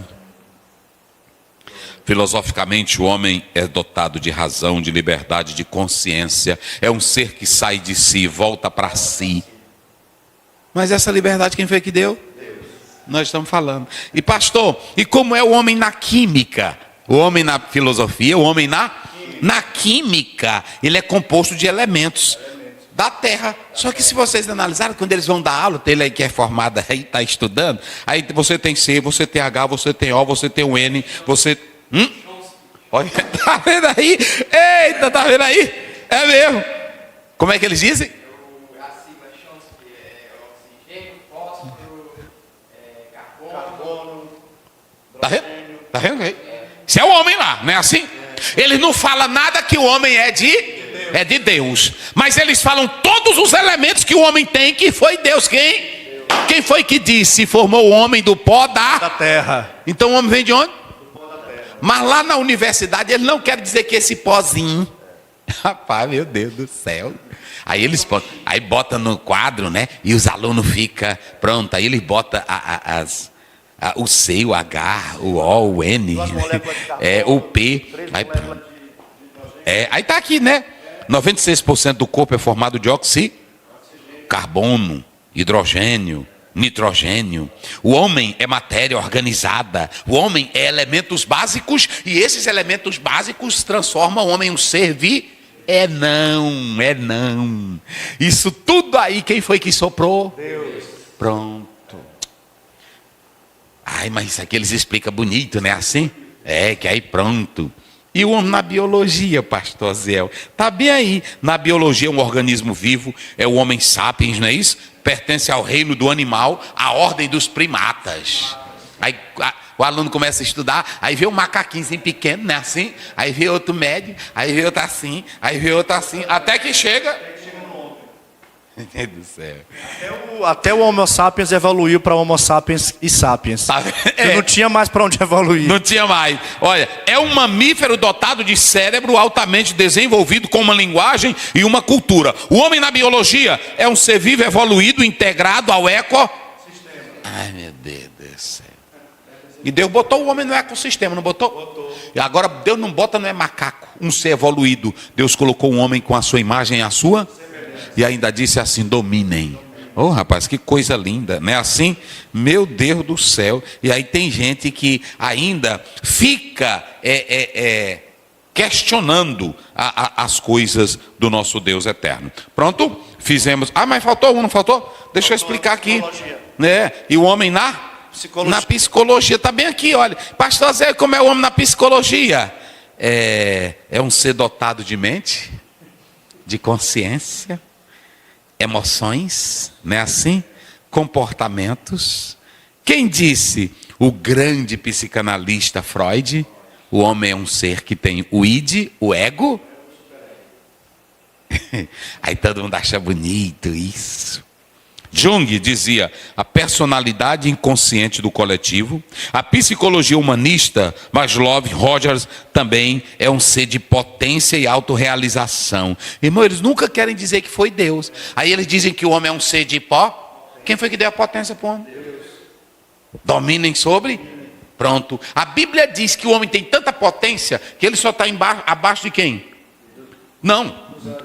Filosoficamente, o homem é dotado de razão, de liberdade, de consciência. É um ser que sai de si, volta para si. Mas essa liberdade quem foi que deu? Deus. Nós estamos falando. E pastor, e como é o homem na química? O homem na filosofia, o homem na química. Ele é composto de elementos da terra. Só que se vocês analisarem, quando eles vão dar aula, tem ele aí que é formado aí, está estudando, aí você tem C, você tem H, você tem O, você tem o N, você... Olha, tá vendo aí? Eita, tá vendo aí? É mesmo. Como é que eles dizem? Tá vendo? Tá vendo aí? Isso é o homem lá, não é assim? Eles não falam nada que o homem é de Deus. Mas eles falam todos os elementos que o homem tem, que foi Deus. Quem foi que disse? Formou o homem do pó da terra. Então o homem vem de onde? Do pó da terra. Mas lá na universidade ele não quer dizer que esse pozinho Rapaz, meu Deus do céu. Aí eles bota no quadro, né? E os alunos ficam, pronto, aí eles botam o C, o H, o O, o N, o P. Aí tá aqui, né? 96% do corpo é formado de carbono, hidrogênio, nitrogênio. O homem é matéria organizada. O homem é elementos básicos, e esses elementos básicos transformam o homem em um ser não. Isso tudo aí, quem foi que soprou? Deus. Pronto. Ai, mas isso aqui eles explicam bonito, né? Assim? Que aí pronto. E o homem na biologia, pastor Zéu? Está bem aí. Na biologia, um organismo vivo é o homem sapiens, não é isso? Pertence ao reino do animal, à ordem dos primatas. Aí o aluno começa a estudar, aí vê um macaquinho assim pequeno, né? Assim, aí vê outro médio, aí vê outro assim, aí vê outro assim, até que chega... Meu Deus do céu. Até o Homo sapiens evoluiu para Homo sapiens e sapiens. Não tinha mais para onde evoluir. Não tinha mais. Olha, é um mamífero dotado de cérebro altamente desenvolvido, com uma linguagem e uma cultura. O homem na biologia é um ser vivo evoluído, integrado ao ecossistema. Ai, meu Deus do céu. E Deus botou o homem no ecossistema, não botou? Botou. E agora Deus não bota, não é macaco, um ser evoluído. Deus colocou o homem com a sua imagem e a sua... E ainda disse assim, dominem. Oh, rapaz, que coisa linda, não é assim? Meu Deus do céu. E aí tem gente que ainda fica questionando as coisas do nosso Deus eterno. Pronto? Fizemos. Mas faltou um, não faltou? Deixa eu explicar aqui. E o homem na psicologia. Está bem aqui, olha. Pastor Zé, como é o homem na psicologia? É um ser dotado de mente, de consciência, emoções, não é assim? Comportamentos. Quem disse? O grande psicanalista Freud. O homem é um ser que tem o id, o ego. Aí todo mundo acha bonito isso. Jung dizia, a personalidade inconsciente do coletivo. A psicologia humanista, Maslow, Rogers, também é um ser de potência e autorrealização. Irmão, eles nunca querem dizer que foi Deus. Aí eles dizem que o homem é um ser de pó. Quem foi que deu a potência para o homem? Deus. Dominem sobre? Pronto. A Bíblia diz que o homem tem tanta potência que ele só está abaixo de quem? Não.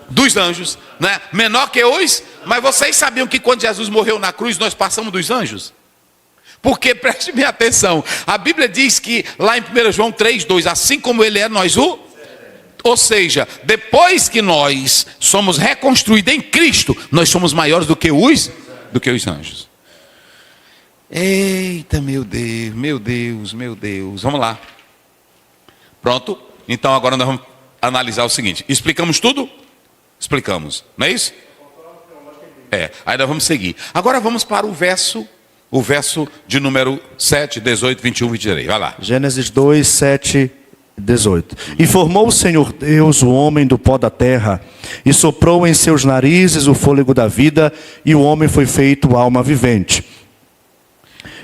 Dos anjos, né? Menor que os, mas vocês sabiam que quando Jesus morreu na cruz, nós passamos dos anjos? Porque, preste bem atenção, a Bíblia diz que lá em 1 João 3:2, assim como ele é, nós o... Ou seja, depois que nós somos reconstruídos em Cristo, nós somos maiores do que os anjos. Eita, meu Deus. Vamos lá. Pronto? Então agora nós vamos analisar o seguinte. Explicamos tudo? Explicamos, não é isso? Aí nós vamos seguir. Agora vamos para o verso de número 7, 18, 21, 23. Vai lá. Gênesis 2, 7, 18. E formou o Senhor Deus o homem do pó da terra, e soprou em seus narizes o fôlego da vida, e o homem foi feito alma vivente.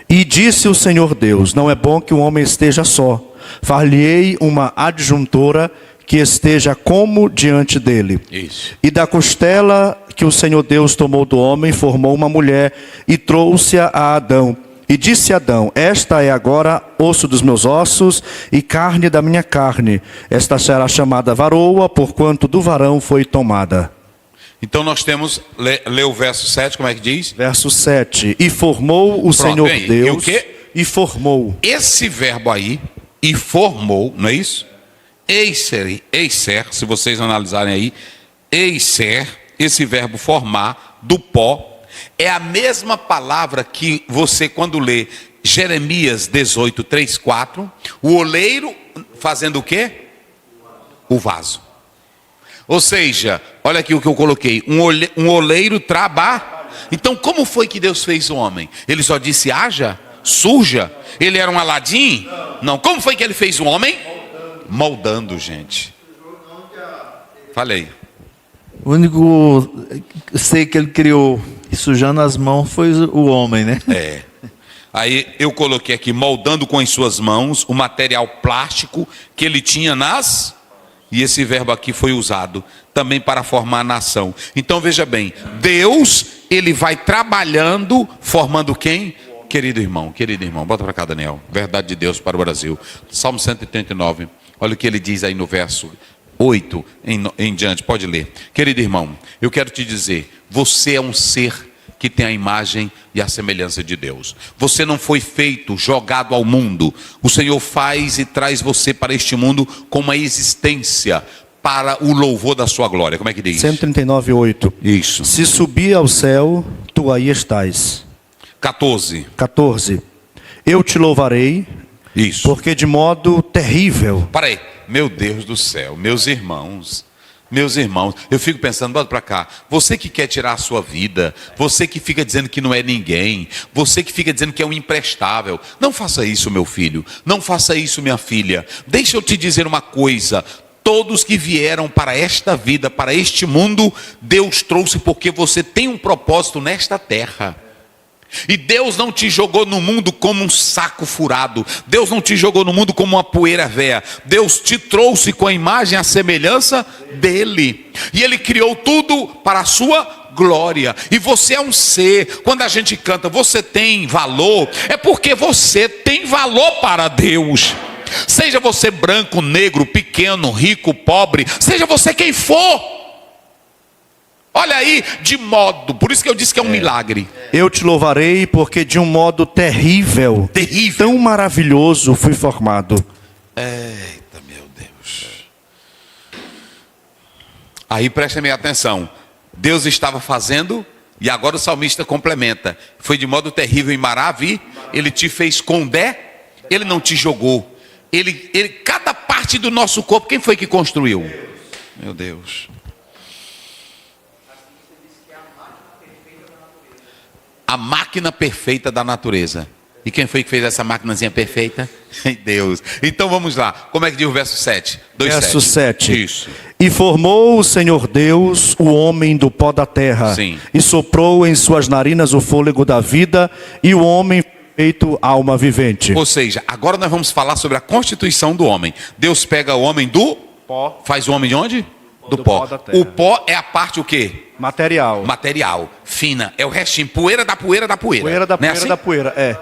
E disse o Senhor Deus, não é bom que o homem esteja só. Far-lhe-ei uma adjuntora que esteja como diante dele. Isso. E da costela que o Senhor Deus tomou do homem, formou uma mulher e trouxe-a a Adão. E disse Adão, esta é agora osso dos meus ossos e carne da minha carne. Esta será chamada varoa, porquanto do varão foi tomada. Então nós temos, lê o verso 7, como é que diz? Verso 7. E formou o Senhor Deus. E o quê? E formou. Esse verbo aí, e formou, não é isso? Eiser, se vocês analisarem aí, eiser, esse verbo formar, do pó, é a mesma palavra que você quando lê Jeremias 18, 3, 4, o oleiro fazendo o quê? O vaso. Ou seja, olha aqui o que eu coloquei, um oleiro trabalha. Então como foi que Deus fez o homem? Ele só disse haja, surja? Ele era um Aladim? Não. Como foi que ele fez o homem? Moldando, gente. Falei. O único ser que ele criou sujando as mãos foi o homem, né? Aí eu coloquei aqui, moldando com as suas mãos o material plástico que ele tinha nas E esse verbo aqui foi usado também para formar a nação. Então veja bem, Deus, ele vai trabalhando, formando quem? Querido irmão, bota para cá, Daniel. Verdade de Deus para o Brasil. Salmo 139, olha o que ele diz aí no verso 8 em diante, pode ler. Querido irmão, eu quero te dizer, você é um ser que tem a imagem e a semelhança de Deus. Você não foi feito, jogado ao mundo. O Senhor faz e traz você para este mundo com uma existência para o louvor da sua glória. Como é que diz? 139, 8. Isso. Se subir ao céu, tu aí estás. 14. 14. Eu te louvarei, Isso. porque de modo terrível. Para aí. Meu Deus do céu, meus irmãos, eu fico pensando, bota para cá, você que quer tirar a sua vida, você que fica dizendo que não é ninguém, você que fica dizendo que é um imprestável, não faça isso, meu filho, não faça isso, minha filha. Deixa eu te dizer uma coisa, todos que vieram para esta vida, para este mundo, Deus trouxe porque você tem um propósito nesta terra. E Deus não te jogou no mundo como um saco furado. Deus não te jogou no mundo como uma poeira véia. Deus te trouxe com a imagem e a semelhança dele. E ele criou tudo para a sua glória. E você é um ser. Quando a gente canta, você tem valor, é porque você tem valor para Deus. Seja você branco, negro, pequeno, rico, pobre, seja você quem for. Olha aí, de modo, por isso que eu disse que é um milagre. Eu te louvarei porque de um modo terrível, tão maravilhoso fui formado. Eita, meu Deus. Aí prestem minha atenção. Deus estava fazendo, e agora o salmista complementa. Foi de modo terrível e maravilhoso. Ele te fez com ele não te jogou. Ele, cada parte do nosso corpo, quem foi que construiu? Meu Deus. A máquina perfeita da natureza. E quem foi que fez essa maquinazinha perfeita? Deus. Então vamos lá. Como é que diz o verso 7? Verso 7. Isso. E formou o Senhor Deus o homem do pó da terra. Sim. E soprou em suas narinas o fôlego da vida. E o homem foi feito alma vivente. Ou seja, agora nós vamos falar sobre a constituição do homem. Deus pega o homem do Pó. Faz o homem de onde? Do Do pó. pó da terra. O pó é a parte o quê? Material. Material, fina, é o restinho, poeira da poeira da poeira. Poeira da Não é poeira assim? da poeira, é.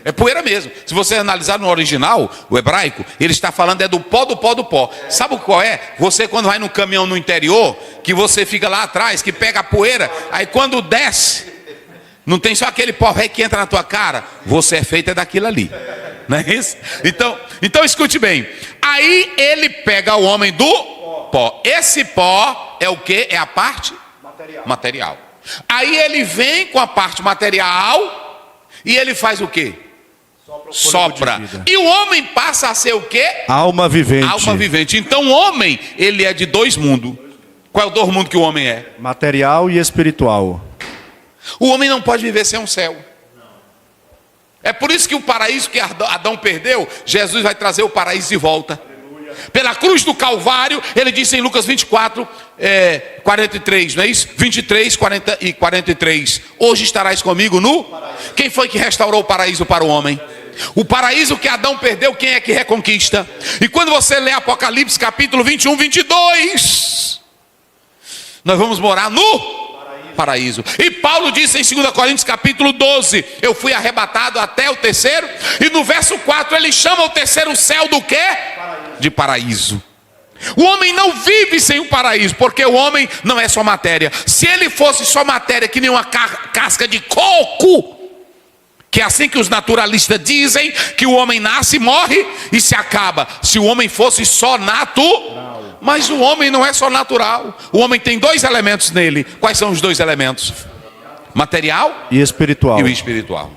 É poeira mesmo. Se você analisar no original, o hebraico, ele está falando do pó do pó do pó. Sabe qual é? Você quando vai no caminhão no interior, que você fica lá atrás, que pega a poeira, aí quando desce, não tem só aquele pó velho que entra na tua cara, você é feito daquilo ali. Não é isso? Então escute bem. Aí ele pega o homem do pó. Esse pó é o quê? É a parte material. Aí ele vem com a parte material e ele faz o quê? Sopra. E o homem passa a ser o quê? Alma vivente. Alma vivente. Então o homem, ele é de dois mundos. Qual é o dois mundos que o homem é? Material e espiritual. O homem não pode viver sem um céu. É por isso que o paraíso que Adão perdeu, Jesus vai trazer o paraíso de volta. Pela cruz do Calvário, ele disse em Lucas 24, 43, não é isso? 23, 40 e 43. Hoje estarás comigo no paraíso. Quem foi que restaurou o paraíso para o homem? O paraíso que Adão perdeu, quem é que reconquista? E quando você lê Apocalipse capítulo 21, 22, nós vamos morar no paraíso. E Paulo disse em 2 Coríntios capítulo 12, eu fui arrebatado até o terceiro, e no verso 4 ele chama o terceiro céu do quê? De paraíso. O homem não vive sem o paraíso, porque o homem não é só matéria. Se ele fosse só matéria, que nem uma casca de coco, que é assim que os naturalistas dizem, que o homem nasce, morre e se acaba. Se o homem fosse só natural. Mas o homem não é só natural. O homem tem dois elementos nele. Quais são os dois elementos? Material e espiritual. E o espiritual.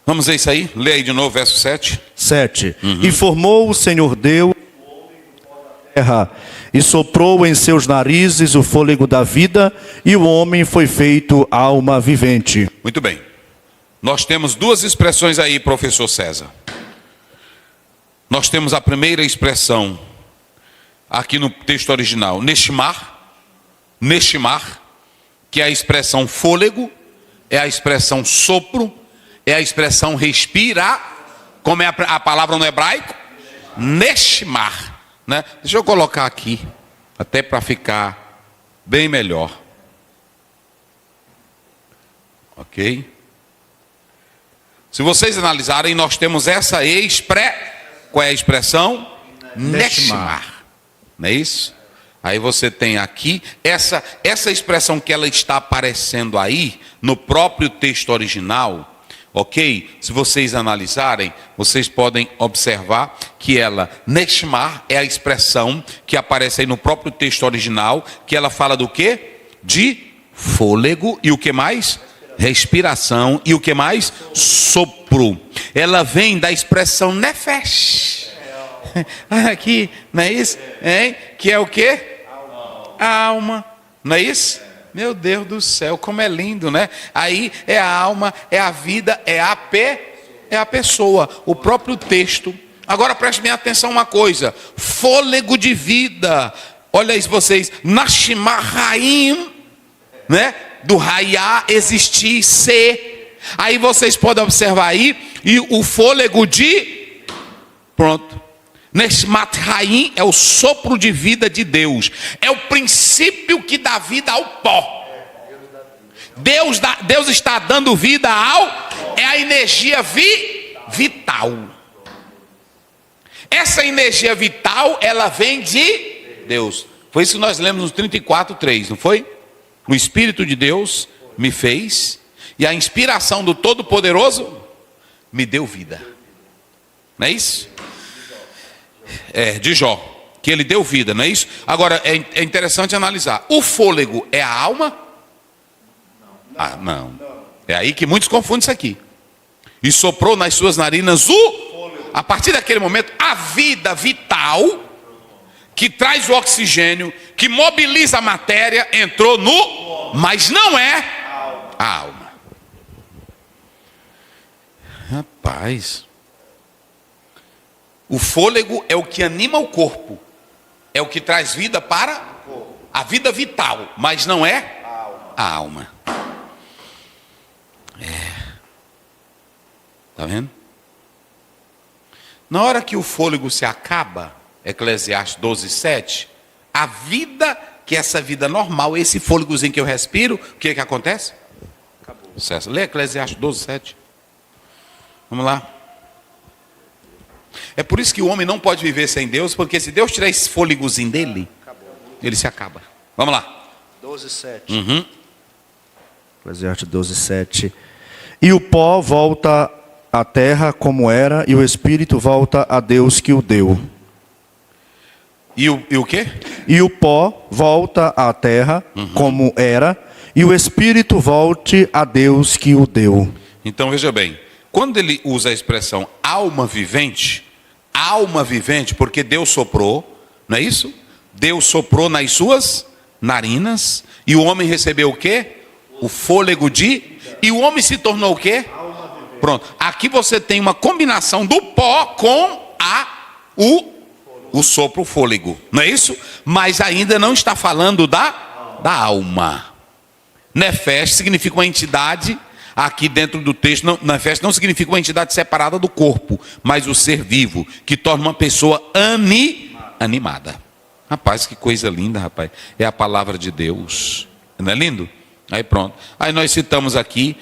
Vamos ver isso aí? Lê aí de novo, verso 7. 7. E formou o Senhor Deus o homem do pó da terra, e soprou em seus narizes o fôlego da vida, e o homem foi feito alma vivente. Muito bem. Nós temos duas expressões aí, professor César. Nós temos a primeira expressão, aqui no texto original, neshimar, que é a expressão fôlego, é a expressão sopro, é a expressão respirar, como é a palavra no hebraico? Neshimar. né? Deixa eu colocar aqui, até para ficar bem melhor. Ok? Se vocês analisarem, nós temos essa qual é a expressão? Neshmar. Não é isso? Aí você tem aqui, essa expressão que ela está aparecendo aí, no próprio texto original, ok? Se vocês analisarem, vocês podem observar que ela, Neshmar, é a expressão que aparece aí no próprio texto original, que ela fala do quê? De fôlego e o que mais? Respiração e o que mais? Sopro. Ela vem da expressão nefesh. Aqui, não é isso? Hein? Que é o quê? A alma. Não é isso? Meu Deus do céu, como é lindo, né? Aí é a alma, é a vida, é a pessoa, o próprio texto. Agora preste bem atenção uma coisa: fôlego de vida. Olha isso vocês, Nashimahayim, né? Do raiá existir, ser. Aí vocês podem observar aí, e o fôlego de, pronto. Neshmat Haim é o sopro de vida de Deus. É o princípio que dá vida ao pó. Deus está dando vida é a energia vital. Essa energia vital, ela vem de Deus. Foi isso que nós lemos no 34:3, não foi? O Espírito de Deus me fez, e a inspiração do Todo-Poderoso me deu vida. Não é isso? De Jó, que ele deu vida, não é isso? Agora, é interessante analisar. O fôlego é a alma? Ah, não. É aí que muitos confundem isso aqui. E soprou nas suas narinas a partir daquele momento, a vida vital, que traz o oxigênio, que mobiliza a matéria, entrou mas não é a alma. Rapaz, o fôlego é o que anima o corpo, é o que traz vida para a vida vital, mas não é a alma. Tá vendo? Na hora que o fôlego se acaba, Eclesiastes 12:7, a vida, que é essa vida normal, esse fôlegozinho que eu respiro, o que acontece? Acabou. César, lê Eclesiastes 12:7. Vamos lá. É por isso que o homem não pode viver sem Deus, porque se Deus tirar esse fôlegozinho dele, ele se acaba. Vamos lá. 12:7. Eclesiastes 12:7. E o pó volta à terra como era, e o espírito volta a Deus que o deu. E o quê? E o pó volta à terra como era, e o espírito volte a Deus que o deu. Então veja bem, quando ele usa a expressão alma vivente, porque Deus soprou, não é isso? Deus soprou nas suas narinas, e o homem recebeu o quê? O fôlego e o homem se tornou o quê? Pronto, aqui você tem uma combinação do pó com o sopro, o fôlego, não é isso? Mas ainda não está falando da alma. Nefesh significa uma entidade, aqui dentro do texto, Nefesh não significa uma entidade separada do corpo, mas o ser vivo, que torna uma pessoa animada. Rapaz, que coisa linda, rapaz. É a palavra de Deus. Não é lindo? Aí pronto. Aí nós citamos aqui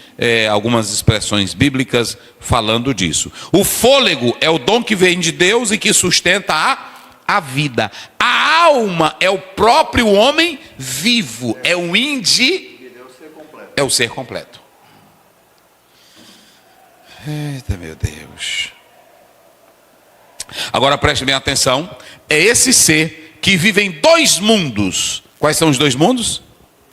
algumas expressões bíblicas falando disso. O fôlego é o dom que vem de Deus e que sustenta a vida. A alma é o próprio homem vivo. É o é o ser completo. Eita, meu Deus. Agora preste bem atenção. É esse ser que vive em dois mundos. Quais são os dois mundos?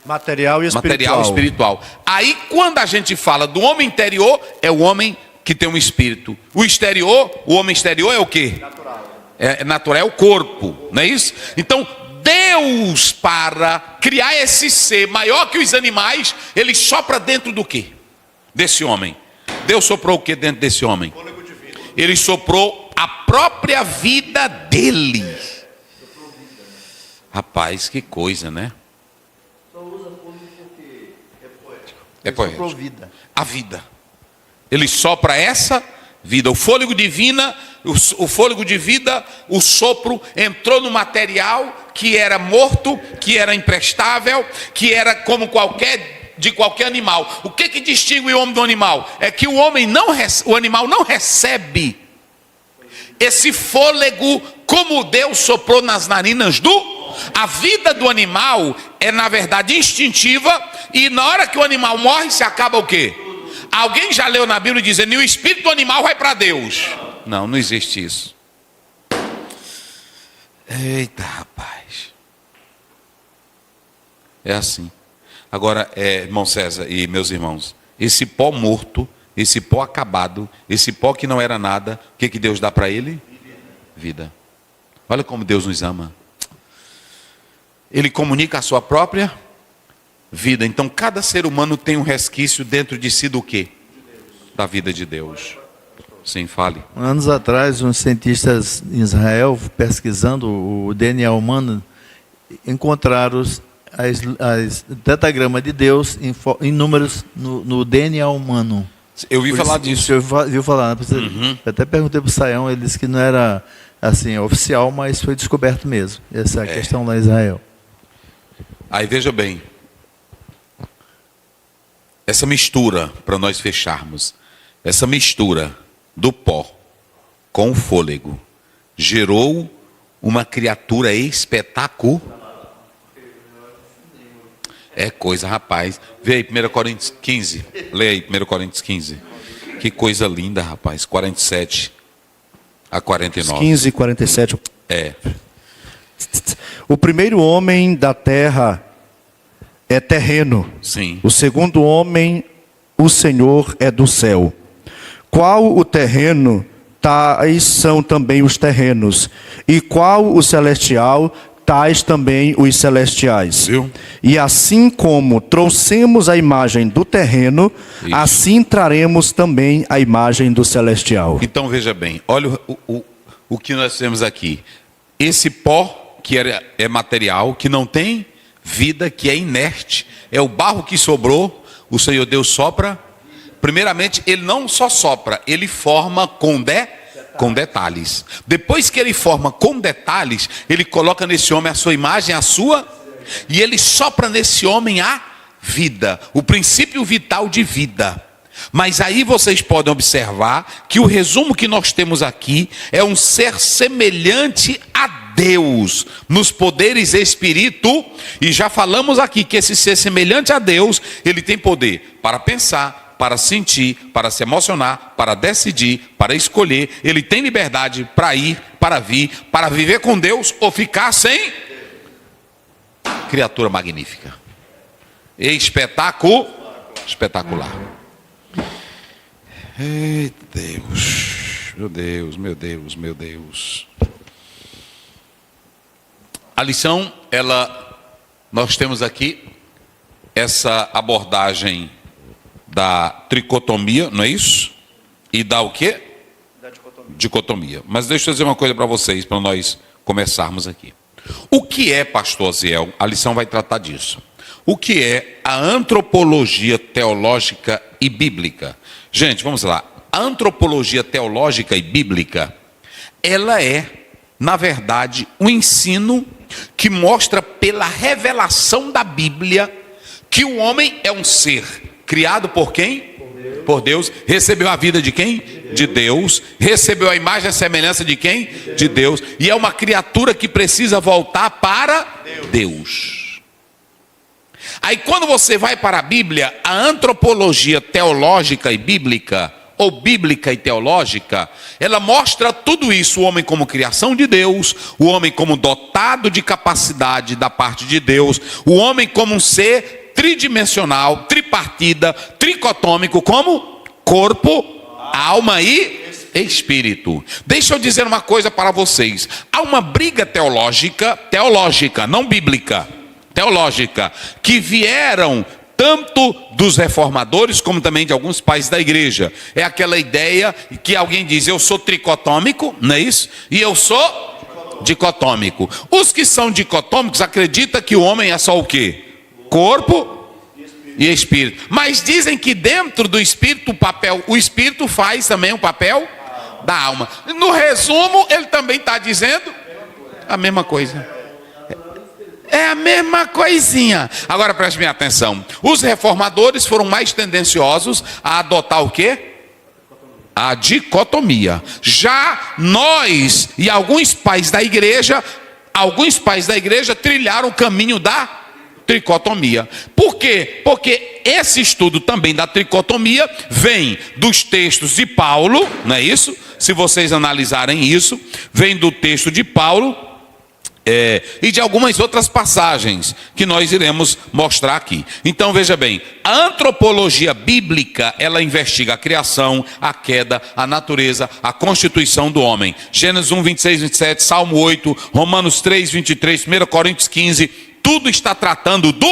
Material e espiritual. Material e espiritual. Aí quando a gente fala do homem interior, é o homem que tem um espírito. O exterior, o homem exterior é o quê? Natural. É natural, é o corpo, não é isso? Então Deus, para criar esse ser maior que os animais, ele sopra dentro do quê? Desse homem. Deus soprou o que dentro desse homem? Ele soprou a própria vida dele. Rapaz, que coisa, né? É poético. Soprou vida. A vida. Ele sopra essa vida. O fôlego divino, o fôlego de vida, o sopro entrou no material que era morto, que era imprestável, que era como de qualquer animal. O que distingue o homem do animal? É que o animal não recebe esse fôlego como Deus soprou nas narinas a vida do animal é na verdade instintiva, e na hora que o animal morre se acaba o quê? Alguém já leu na Bíblia dizendo que o espírito do animal vai para Deus? Não, não existe isso. Eita, rapaz. É assim. Agora, irmão César e meus irmãos, esse pó morto, esse pó acabado, esse pó que não era nada, o que Deus dá para ele? Vida. Olha como Deus nos ama. Ele comunica a sua própria vida. Então cada ser humano tem um resquício dentro de si do quê? Da vida de Deus. Sim, fale. Anos atrás, uns cientistas em Israel, pesquisando o DNA humano, encontraram as datagramas de Deus em números no DNA humano. Eu ouvi falar disso. Você ouviu falar? Uhum. Eu até perguntei para o Saião, ele disse que não era assim oficial, mas foi descoberto mesmo. Essa é a questão lá em Israel. Aí veja bem, essa mistura, para nós fecharmos, essa mistura do pó com o fôlego gerou uma criatura espetacular. É coisa, rapaz. Vê aí, 1 Coríntios 15. Leia aí, 1 Coríntios 15. Que coisa linda, rapaz. 47 a 49. 15 e 47. É. O primeiro homem da terra é terreno. Sim. O segundo homem, o Senhor, é do céu. Qual o terreno, tais são também os terrenos. E qual o celestial, tais também os celestiais. Viu? E assim como trouxemos a imagem do terreno, Isso. assim traremos também a imagem do celestial. Então veja bem, olha o que nós temos aqui. Esse pó que é material, que não tem vida, que é inerte, é o barro que sobrou, o Senhor Deus sopra. Primeiramente, ele não só sopra, ele forma com detalhes. Depois que ele forma com detalhes, ele coloca nesse homem a sua imagem, e ele sopra nesse homem a vida, o princípio vital de vida. Mas aí vocês podem observar que o resumo que nós temos aqui é um ser semelhante a Deus, nos poderes espírito, e já falamos aqui que esse ser semelhante a Deus, ele tem poder para pensar, para sentir, para se emocionar, para decidir, para escolher, ele tem liberdade para ir, para vir, para viver com Deus ou ficar sem. Criatura magnífica. Espetacular. Ei, Deus, meu Deus, meu Deus, meu Deus. A lição, nós temos aqui essa abordagem da tricotomia, não é isso? E da o quê? Da dicotomia. Mas deixa eu dizer uma coisa para vocês, para nós começarmos aqui. O que é, pastor Ziel? A lição vai tratar disso. O que é a antropologia teológica e bíblica? Gente, vamos lá. A antropologia teológica e bíblica, ela é, na verdade, um ensino que mostra pela revelação da Bíblia que o homem é um ser criado por quem? Por Deus. Recebeu a vida de quem? De Deus. Recebeu a imagem e a semelhança de quem? De Deus. E é uma criatura que precisa voltar para Deus. Aí quando você vai para a Bíblia, a antropologia teológica e bíblica, ou bíblica e teológica, ela mostra tudo isso: o homem como criação de Deus, o homem como dotado de capacidade da parte de Deus, o homem como um ser tridimensional, tripartida, tricotômico, como corpo, alma e espírito. Deixa eu dizer uma coisa para vocês: há uma briga teológica, não bíblica, teológica, que vieram tanto dos reformadores como também de alguns pais da igreja. É aquela ideia que alguém diz: eu sou tricotômico, não é isso? E eu sou dicotômico. Os que são dicotômicos acreditam que o homem é só o quê? Corpo e espírito. Mas dizem que dentro do espírito o espírito faz também o papel da alma. No resumo, ele também está dizendo a mesma coisa. É a mesma coisinha. Agora preste bem atenção. Os reformadores foram mais tendenciosos a adotar o quê? A dicotomia. Já nós e alguns pais da igreja trilharam o caminho da tricotomia. Por quê? Porque esse estudo também da tricotomia vem dos textos de Paulo, não é isso? Se vocês analisarem isso, vem do texto de Paulo e de algumas outras passagens que nós iremos mostrar aqui. Então veja bem, a antropologia bíblica, ela investiga a criação, a queda, a natureza, a constituição do homem. Gênesis 1, 26, 27, Salmo 8, Romanos 3, 23, 1 Coríntios 15, tudo está tratando do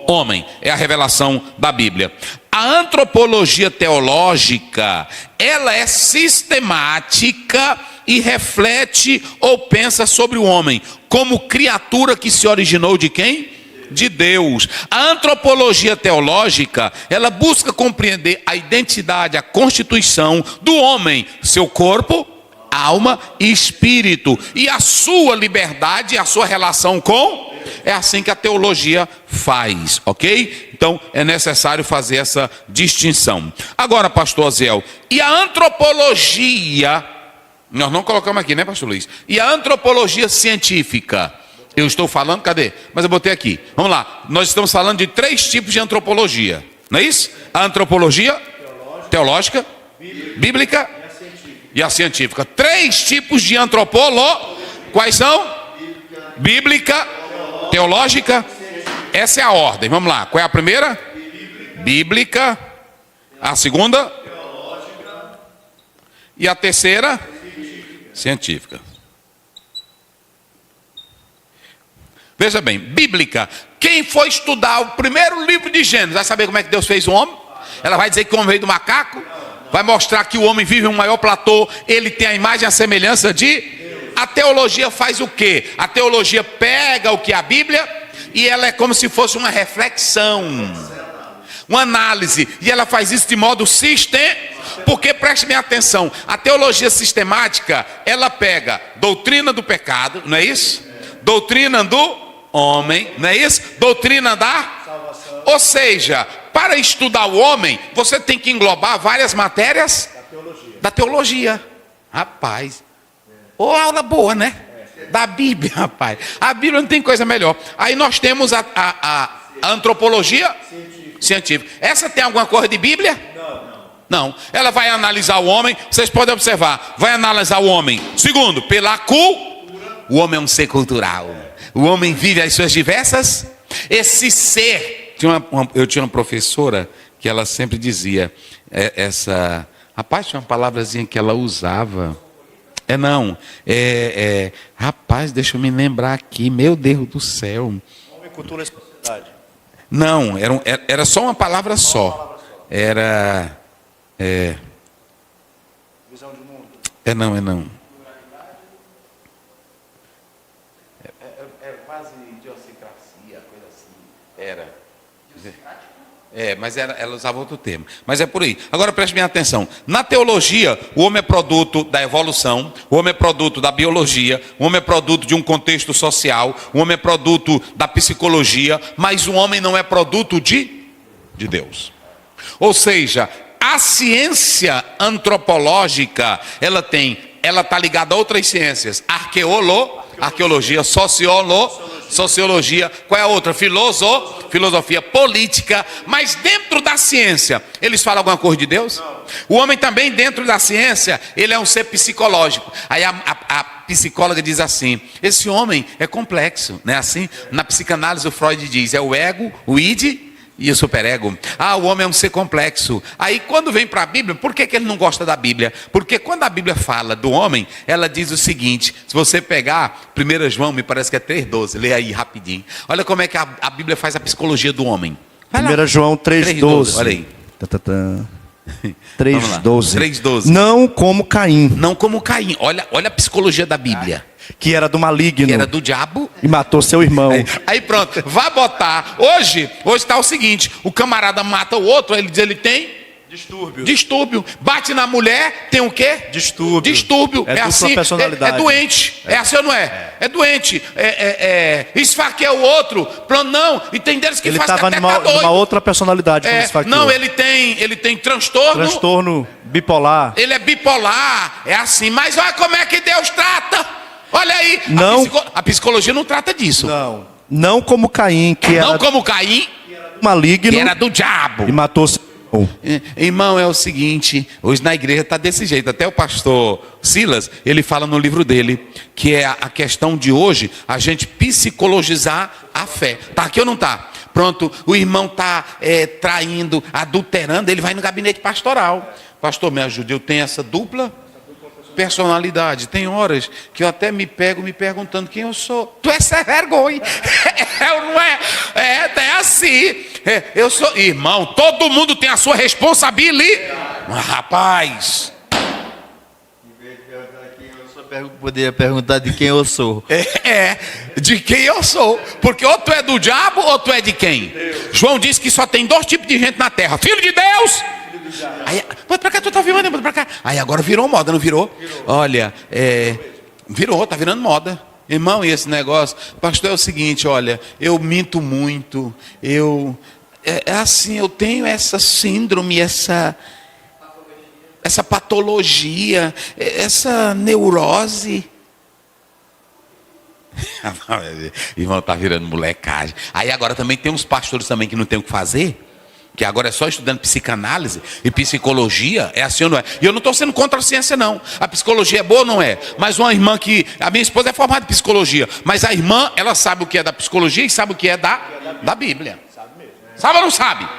homem. É a revelação da Bíblia. A antropologia teológica, ela é sistemática e reflete ou pensa sobre o homem como criatura que se originou de quem? De Deus. A antropologia teológica, ela busca compreender a identidade, a constituição do homem, seu corpo, alma e espírito, e a sua liberdade, a sua relação com... É assim que a teologia faz, ok? Então é necessário fazer essa distinção. Agora, pastor Aziel, e a antropologia... Nós não colocamos aqui, né, pastor Luiz? E a antropologia científica? Eu estou falando, cadê? Mas eu botei aqui. Vamos lá. Nós estamos falando de 3 tipos de antropologia. Não é isso? A antropologia teológica, bíblica e a científica. 3 tipos de antropologia. Quais são? Bíblica, teológica. Essa é a ordem. Vamos lá. Qual é a primeira? Bíblica. A segunda? E a terceira? Científica. Veja bem, bíblica. Quem for estudar o primeiro livro de Gênesis vai saber como é que Deus fez o homem? Ela vai dizer que o homem veio do macaco? Vai mostrar que o homem vive em um maior platô, ele tem a imagem e a semelhança de... A teologia faz o quê? A teologia pega o que é a Bíblia e ela é como se fosse uma reflexão, uma análise, e ela faz isso de modo sistemático. Porque preste bem atenção, a teologia sistemática, ela pega doutrina do pecado, não é isso? Doutrina do homem, não é isso? Doutrina da salvação. Ou seja, para estudar o homem, você tem que englobar várias matérias da teologia. Rapaz, ô aula boa, né? Da Bíblia, rapaz. A Bíblia não tem coisa melhor. Aí nós temos a antropologia científica. Essa tem alguma coisa de Bíblia? Não, ela vai analisar o homem, vocês podem observar, vai analisar o homem. Segundo, pela cultura. O homem é um ser cultural. O homem vive as suas diversas. Esse ser. Eu tinha uma professora que ela sempre dizia, rapaz, tinha uma palavrazinha que ela usava. Rapaz, deixa eu me lembrar aqui, meu Deus do céu. Homem, cultura e sociedade. Não, era só uma palavra só. Era... Visão de mundo. Não. É quase idiosincrasia, coisa assim. Mas ela usava outro termo. Mas é por aí. Agora preste bem atenção. Na teologia, o homem é produto da evolução, o homem é produto da biologia, o homem é produto de um contexto social, o homem é produto da psicologia, mas o homem não é produto de Deus. Ou seja, a ciência antropológica, ela está ligada a outras ciências. Arqueologia, sociologia. Qual é a outra? Filosofia, política. Mas dentro da ciência, eles falam alguma coisa de Deus? O homem também, dentro da ciência, ele é um ser psicológico. Aí a psicóloga diz assim, esse homem é complexo, né? Assim, na psicanálise o Freud diz, é o ego, o id e o superego. O homem é um ser complexo. Aí quando vem para a Bíblia, por que ele não gosta da Bíblia? Porque quando a Bíblia fala do homem, ela diz o seguinte, se você pegar 1 João, me parece que é 3,12, lê aí rapidinho. Olha como é que a Bíblia faz a psicologia do homem. 1 João 3,12. Olha aí. Vamos lá. 3:12. 3:12. Não como Caim, Não como Caim. Olha a psicologia da Bíblia. que era do maligno Que era do diabo. e matou seu irmão. Aí pronto, vai botar. Hoje está o seguinte: o camarada mata o outro, ele diz ele tem distúrbio. Bate na mulher, tem o quê? Distúrbio. É dupla assim, personalidade. é doente. É assim ou não é? É doente. Esfaqueia o outro. Pronto, não. E tem deles que Ele faz estava até numa tá doido. outra personalidade quando esfaqueou. Não, ele tem Transtorno bipolar. Ele é bipolar, é assim. Mas olha como é que Deus trata. Olha aí, Não. a psicologia não trata disso. Não como Caim, que era Não como Caim, maligno que era do diabo. e matou seu irmão. Irmão, é o seguinte, hoje na igreja está desse jeito. Até o pastor Silas, ele fala no livro dele, que é a questão de hoje, a gente psicologizar a fé. Tá aqui ou não tá? Pronto, o irmão está traindo, adulterando, ele vai no gabinete pastoral. Pastor, me ajude, eu tenho essa dupla personalidade. Tem horas que eu até me pego me perguntando quem eu sou. Tu é sem vergonha. Não é? É assim. Eu sou. Irmão, todo mundo tem a sua responsabilidade. Rapaz. Eu poderia perguntar de quem eu sou. De quem eu sou. Porque ou tu é do diabo ou tu é de quem? João disse que só tem 2 tipos de gente na terra: filho de Deus. Aí, bota pra cá, tu tá filmando, bota pra cá. Aí agora virou moda, não virou? Olha, virou, tá virando moda. Irmão, e esse negócio, pastor, é o seguinte, olha, eu minto muito, assim, eu tenho essa síndrome, essa patologia, essa neurose. Irmão, tá virando molecagem. Aí agora também tem uns pastores também que não tem o que fazer, que agora é só estudando psicanálise e psicologia, é assim ou não é? E eu não estou sendo contra a ciência, não. A psicologia é boa ou não é? Mas uma irmã que... A minha esposa é formada em psicologia, mas a irmã, ela sabe o que é da psicologia e sabe o que é da Bíblia. Sabe ou não sabe?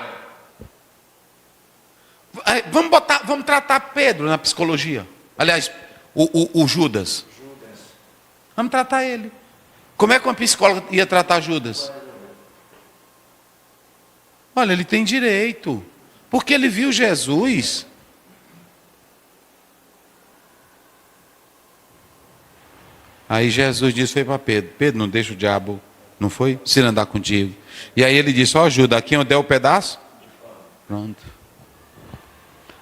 Vamos tratar Pedro na psicologia. Aliás, o Judas. Vamos tratar ele. Como é que uma psicóloga ia tratar Judas? Olha, ele tem direito, porque ele viu Jesus. Aí Jesus disse, foi para Pedro: Pedro, não deixa o diabo, não foi? Se ele andar contigo. E aí ele disse, ó Judas, aqui onde der o pedaço? Pronto.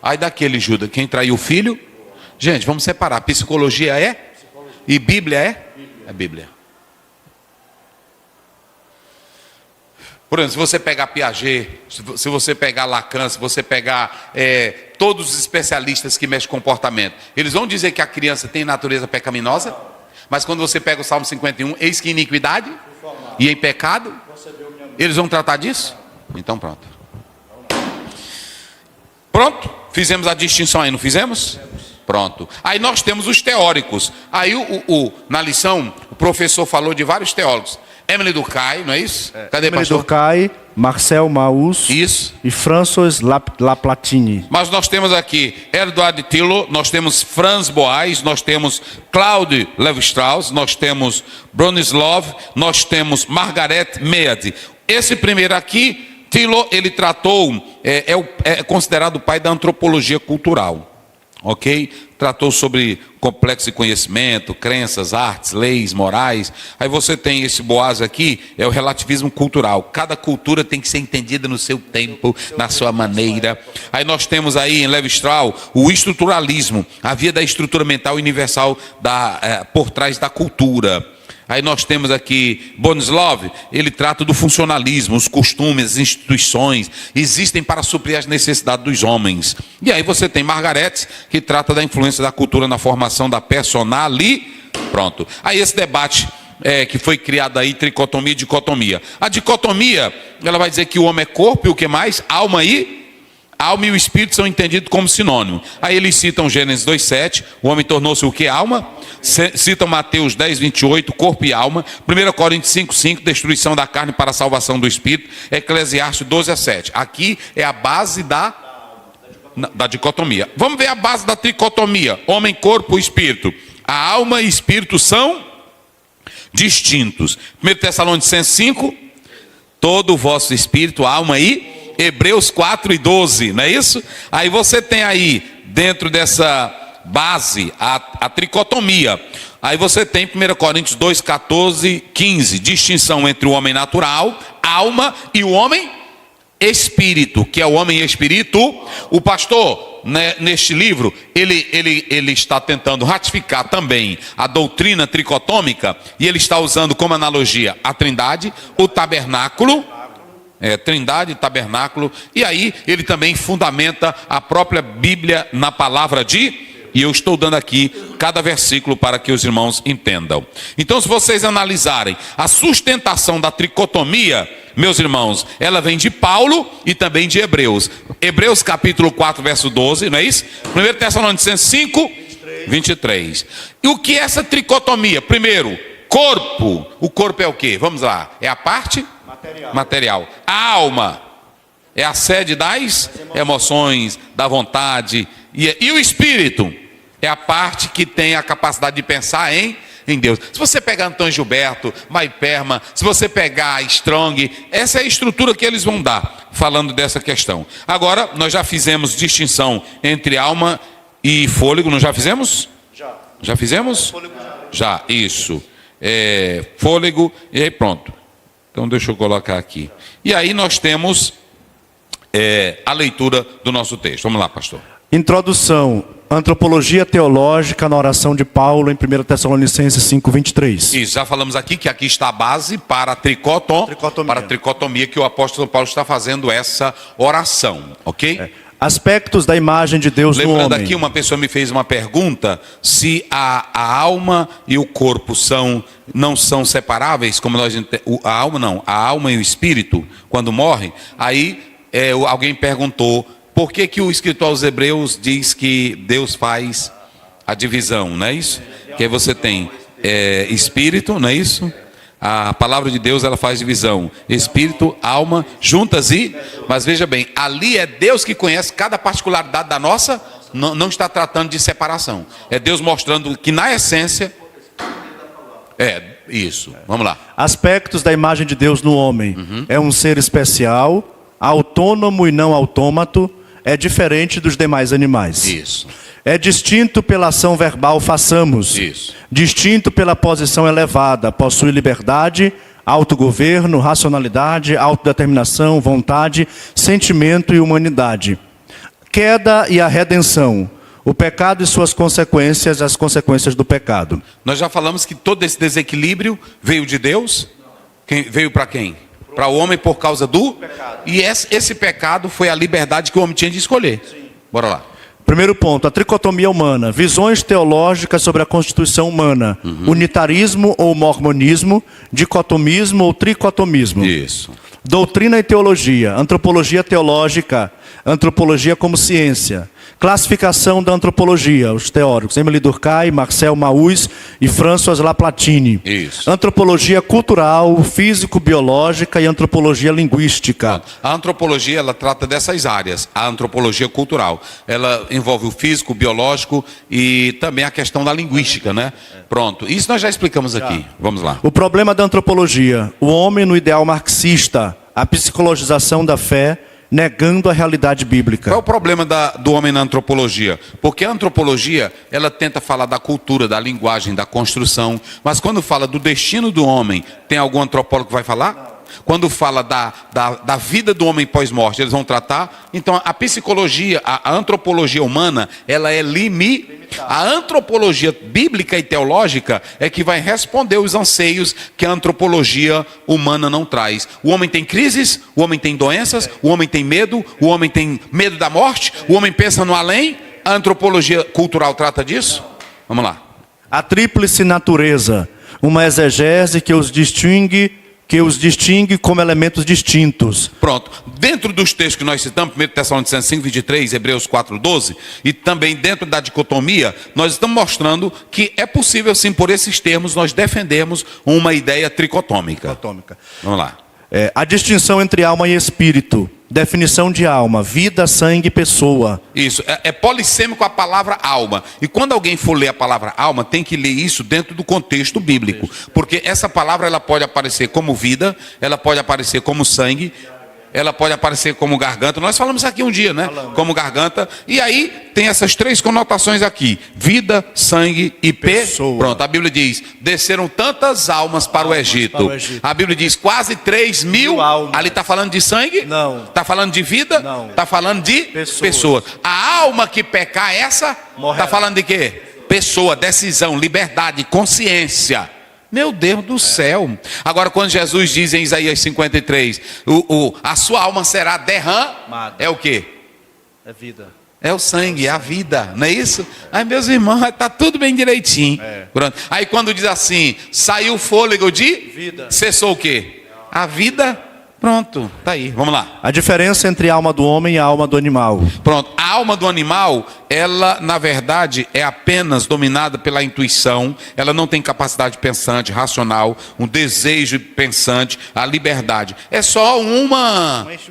Aí daquele Judas, quem traiu o filho? Gente, vamos separar, psicologia e Bíblia é Bíblia. Por exemplo, se você pegar Piaget, se você pegar Lacan, se você pegar todos os especialistas que mexem com comportamento, eles vão dizer que a criança tem natureza pecaminosa, mas quando você pega o Salmo 51, eis que iniquidade e em pecado, eles vão tratar disso? Então pronto. Pronto, fizemos a distinção aí, não fizemos? Pronto. Aí nós temos os teóricos. Aí na lição, o professor falou de vários teólogos. Emily Durkheim, não é isso? Cadê, Emily pastor? Durkheim, Marcel Mauss Isso. e François Laplatine. Mas nós temos aqui Edward Tylor, nós temos Franz Boas, nós temos Claude Lévi-Strauss, nós temos Bronislaw, nós temos Margaret Mead. Esse primeiro aqui, Tylor, ele tratou, é considerado o pai da antropologia cultural. Ok? Tratou sobre complexo de conhecimento, crenças, artes, leis, morais. Aí você tem esse Boas aqui, é o relativismo cultural. Cada cultura tem que ser entendida no seu tempo, na sua maneira. Aí nós temos aí em Lévi-Strauss o estruturalismo, a via da estrutura mental universal por trás da cultura. Aí nós temos aqui Bronislaw, ele trata do funcionalismo, os costumes, as instituições, existem para suprir as necessidades dos homens. E aí você tem Margaret, que trata da influência da cultura na formação da personalidade. Pronto. Aí esse debate que foi criado aí, tricotomia e dicotomia. A dicotomia, ela vai dizer que o homem é corpo e o que mais? Alma e o espírito são entendidos como sinônimo. Aí eles citam Gênesis 2,7, o homem tornou-se o que? Alma. Citam Mateus 10,28, corpo e alma. 1 Coríntios 5,5, destruição da carne para a salvação do espírito. Eclesiastes 12,7. Aqui é a base da dicotomia. Vamos ver a base da tricotomia. Homem, corpo e espírito. A alma e espírito são distintos. 1 Tessalonicenses 5, todo o vosso espírito, alma e Hebreus 4 e 12, não é isso? Aí você tem aí, dentro dessa base, a tricotomia. Aí você tem 1 Coríntios 2, 14, 15, distinção entre o homem natural, alma, e o homem espírito, que é o homem espírito. O pastor, né, neste livro, ele está tentando ratificar também a doutrina tricotômica, e ele está usando como analogia a trindade, o tabernáculo, trindade, tabernáculo, e aí ele também fundamenta a própria Bíblia na palavra e eu estou dando aqui cada versículo para que os irmãos entendam. Então, se vocês analisarem a sustentação da tricotomia, meus irmãos, ela vem de Paulo e também de Hebreus. Hebreus capítulo 4, verso 12, não é isso? 1 Tessalonicenses 5, 23. E o que é essa tricotomia? Primeiro, corpo. O corpo é o quê? Vamos lá. É a parte material. A alma é a sede das emoções, da vontade. E o espírito é a parte que tem a capacidade de pensar em Deus. Se você pegar Antônio Gilberto, Maiperma, se você pegar Strong, essa é a estrutura que eles vão dar, falando dessa questão. Agora, nós já fizemos distinção entre alma e fôlego, não já fizemos? Já fizemos? Já, isso. Fôlego, e aí pronto. Então deixa eu colocar aqui. E aí nós temos a leitura do nosso texto. Vamos lá, pastor. Introdução. Antropologia teológica na oração de Paulo em 1 Tessalonicenses 5, 23. Isso, já falamos aqui que aqui está a base para a tricotomia, que o apóstolo Paulo está fazendo essa oração, ok? Aspectos da imagem de Deus no homem. Lembrando aqui, uma pessoa me fez uma pergunta, se a alma e o corpo não são separáveis, como nós a alma não, a alma e o espírito, quando morrem, aí alguém perguntou, por que o escritor aos Hebreus diz que Deus faz a divisão, não é isso? Que aí você tem espírito, não é isso? A palavra de Deus, ela faz divisão. Espírito, alma, juntas mas veja bem, ali é Deus que conhece cada particularidade da nossa, não está tratando de separação. É Deus mostrando que na essência, isso, vamos lá. Aspectos da imagem de Deus no homem. É um ser especial, autônomo e não autômato, é diferente dos demais animais. Isso. É distinto pela ação verbal façamos. Isso. Distinto pela posição elevada, possui liberdade, autogoverno, racionalidade, autodeterminação, vontade, sentimento e humanidade. Queda e a redenção. O pecado e suas consequências, as consequências do pecado. Nós já falamos que todo esse desequilíbrio veio de Deus. Veio para quem? Para o homem por causa do pecado. E esse pecado foi a liberdade que o homem tinha de escolher. Sim. Bora lá. Primeiro ponto, a tricotomia humana. Visões teológicas sobre a constituição humana. Unitarismo ou mormonismo, dicotomismo ou tricotomismo. Isso. Doutrina e teologia. Antropologia teológica. Antropologia como ciência. Classificação da antropologia, os teóricos, Emily Durkheim, Marcel Mauss e François Laplatine. Isso. Antropologia cultural, físico-biológica e antropologia linguística. A antropologia, ela trata dessas áreas. A antropologia cultural, ela envolve o físico, o biológico e também a questão da linguística, né? Pronto, isso nós já explicamos aqui. Vamos lá. O problema da antropologia, o homem no ideal marxista, a psicologização da fé, negando a realidade bíblica. Qual é o problema do homem na antropologia? Porque a antropologia, ela tenta falar da cultura, da linguagem, da construção, mas quando fala do destino do homem, tem algum antropólogo que vai falar? Quando fala da vida do homem pós-morte, eles vão tratar? Então a psicologia, a antropologia humana, ela é limitada. A antropologia bíblica e teológica é que vai responder os anseios que a antropologia humana não traz. O homem tem crises, o homem tem doenças, o homem tem medo, o homem tem medo da morte, o homem pensa no além. A antropologia cultural trata disso? Vamos lá. A tríplice natureza, uma exegese que os distingue como elementos distintos. Pronto. Dentro dos textos que nós citamos, 1 Tessalonicenses 5, 23, Hebreus 4, 12, e também dentro da dicotomia, nós estamos mostrando que é possível, sim, por esses termos, nós defendermos uma ideia tricotômica. Vamos lá. A distinção entre alma e espírito. Definição de alma, vida, sangue, pessoa. Isso, é polissêmico a palavra alma. E quando alguém for ler a palavra alma, tem que ler isso dentro do contexto bíblico. Porque essa palavra ela pode aparecer como vida, ela pode aparecer como sangue ela pode aparecer como garganta. Nós falamos aqui um dia, né? Como garganta. E aí tem essas três conotações aqui: vida, sangue e Pessoa. Pronto, a Bíblia diz: desceram tantas almas para o Egito. A Bíblia diz quase 3.000 almas. Ali está falando de sangue? Não. Está falando de vida? Não. Está falando de pessoas. A alma que pecar, essa está falando de quê? Pessoa, decisão, liberdade, consciência. Meu Deus do céu. Agora, quando Jesus diz em Isaías 53, a sua alma será derramada, é o quê? É vida. É o sangue, é a vida, não é isso? Aí, meus irmãos, está tudo bem direitinho. Pronto. Aí quando diz assim, saiu o fôlego de vida, cessou o quê? A vida. Pronto, tá aí, vamos lá. A diferença entre a alma do homem e a alma do animal. Pronto, a alma do animal, ela na verdade é apenas dominada pela intuição, ela não tem capacidade pensante, racional, um desejo pensante, a liberdade. É só um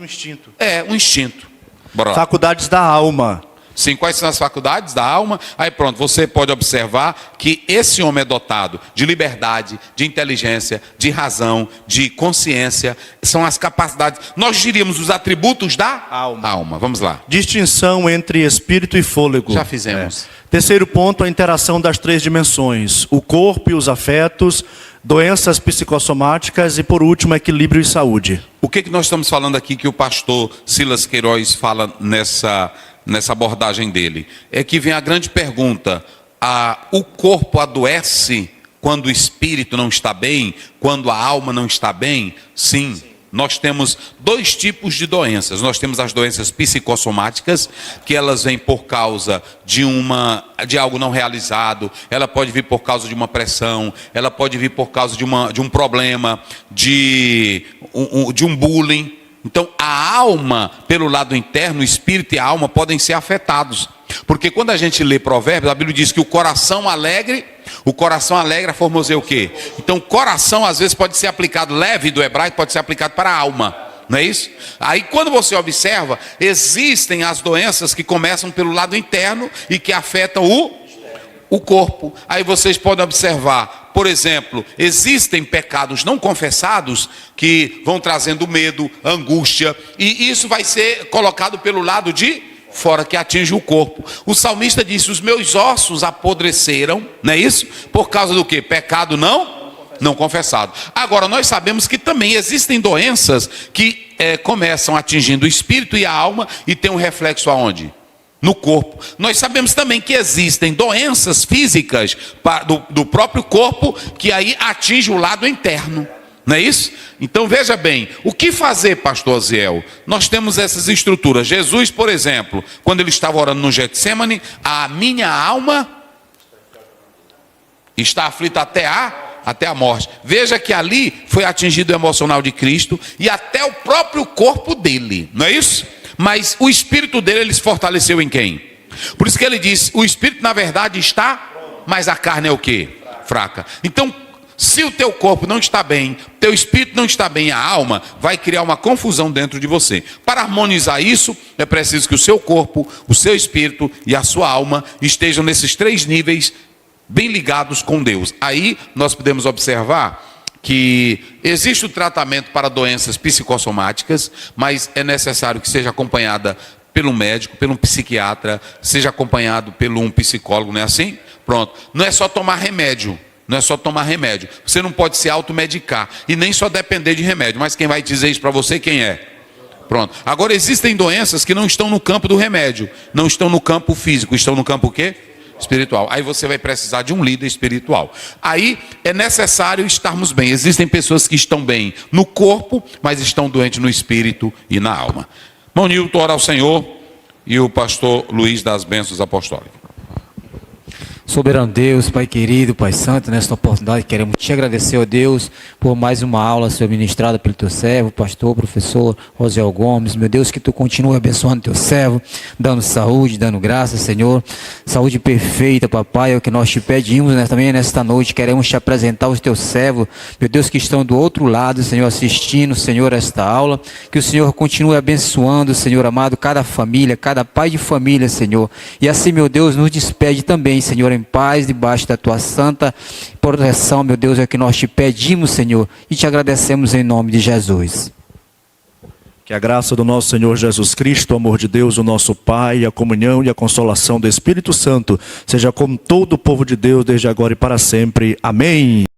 instinto. um instinto. Bora lá. Faculdades da alma. Sim, quais são as faculdades da alma? Aí pronto, você pode observar que esse homem é dotado de liberdade, de inteligência, de razão, de consciência. São as capacidades, nós diríamos os atributos da alma. Vamos lá. Distinção entre espírito e fôlego. Já fizemos. Terceiro ponto, a interação das três dimensões. O corpo e os afetos, doenças psicossomáticas e, por último, equilíbrio e saúde. O que nós estamos falando aqui que o pastor Silas Queiroz fala nessa abordagem dele? É que vem a grande pergunta: o corpo adoece quando o espírito não está bem, quando a alma não está bem? Sim. Nós temos dois tipos de doenças. Nós temos as doenças psicossomáticas, que elas vêm por causa de algo não realizado. Ela pode vir por causa de uma pressão, ela pode vir por causa de um problema, de um bullying. Então a alma, pelo lado interno, o espírito e a alma podem ser afetados. Porque quando a gente lê Provérbios, a Bíblia diz que o coração alegre formoseia o quê? Então coração às vezes pode ser aplicado, leve do hebraico, pode ser aplicado para a alma. Não é isso? Aí quando você observa, existem as doenças que começam pelo lado interno e que afetam o corpo. Aí vocês podem observar, por exemplo, existem pecados não confessados que vão trazendo medo, angústia, e isso vai ser colocado pelo lado de fora, que atinge o corpo. O salmista disse: os meus ossos apodreceram, não é isso? Por causa do quê? Pecado não confessado. Agora, nós sabemos que também existem doenças que começam atingindo o espírito e a alma e tem um reflexo aonde? No corpo. Nós sabemos também que existem doenças físicas do próprio corpo que aí atinge o lado interno. Não é isso? Então veja bem, o que fazer, pastor Aziel? Nós temos essas estruturas. Jesus, por exemplo, quando ele estava orando no Getsemane, a minha alma está aflita até a morte. Veja que ali foi atingido o emocional de Cristo e até o próprio corpo dele, não é isso? Mas o espírito dele, ele se fortaleceu em quem? Por isso que ele diz, o espírito na verdade está, mas a carne é o quê? Fraca. Então, se o teu corpo não está bem, teu espírito não está bem, a alma vai criar uma confusão dentro de você. Para harmonizar isso, é preciso que o seu corpo, o seu espírito e a sua alma estejam nesses três níveis bem ligados com Deus. Aí nós podemos observar que existe o tratamento para doenças psicossomáticas, mas é necessário que seja acompanhada pelo médico, pelo psiquiatra, seja acompanhado por um psicólogo, não é assim? Pronto. Não é só tomar remédio. Não é só tomar remédio. Você não pode se automedicar e nem só depender de remédio. Mas quem vai dizer isso para você, quem é? Pronto. Agora, existem doenças que não estão no campo do remédio. Não estão no campo físico. Estão no campo o quê? Espiritual. Aí você vai precisar de um líder espiritual. Aí é necessário estarmos bem. Existem pessoas que estão bem no corpo, mas estão doentes no espírito e na alma. Irmão Nilton, ora ao Senhor, e o pastor Luiz das Bênçãos Apostólicas. Soberano Deus, Pai querido, Pai santo, nesta oportunidade queremos te agradecer, ó Deus, por mais uma aula, Senhor, ministrada pelo teu servo, pastor, professor Rosiel Gomes. Meu Deus, que tu continue abençoando teu servo, dando saúde, dando graça, Senhor, saúde perfeita, papai, é o que nós te pedimos, né? Também nesta noite queremos te apresentar os teus servos, meu Deus, que estão do outro lado, Senhor, assistindo, Senhor, esta aula, que o Senhor continue abençoando, Senhor amado, cada família, cada pai de família, Senhor, e assim, meu Deus, nos despede também, Senhor, em paz, debaixo da tua santa proteção, meu Deus, é o que nós te pedimos, Senhor, e te agradecemos em nome de Jesus. Que a graça do nosso Senhor Jesus Cristo, o amor de Deus, o nosso Pai, a comunhão e a consolação do Espírito Santo seja com todo o povo de Deus, desde agora e para sempre. Amém.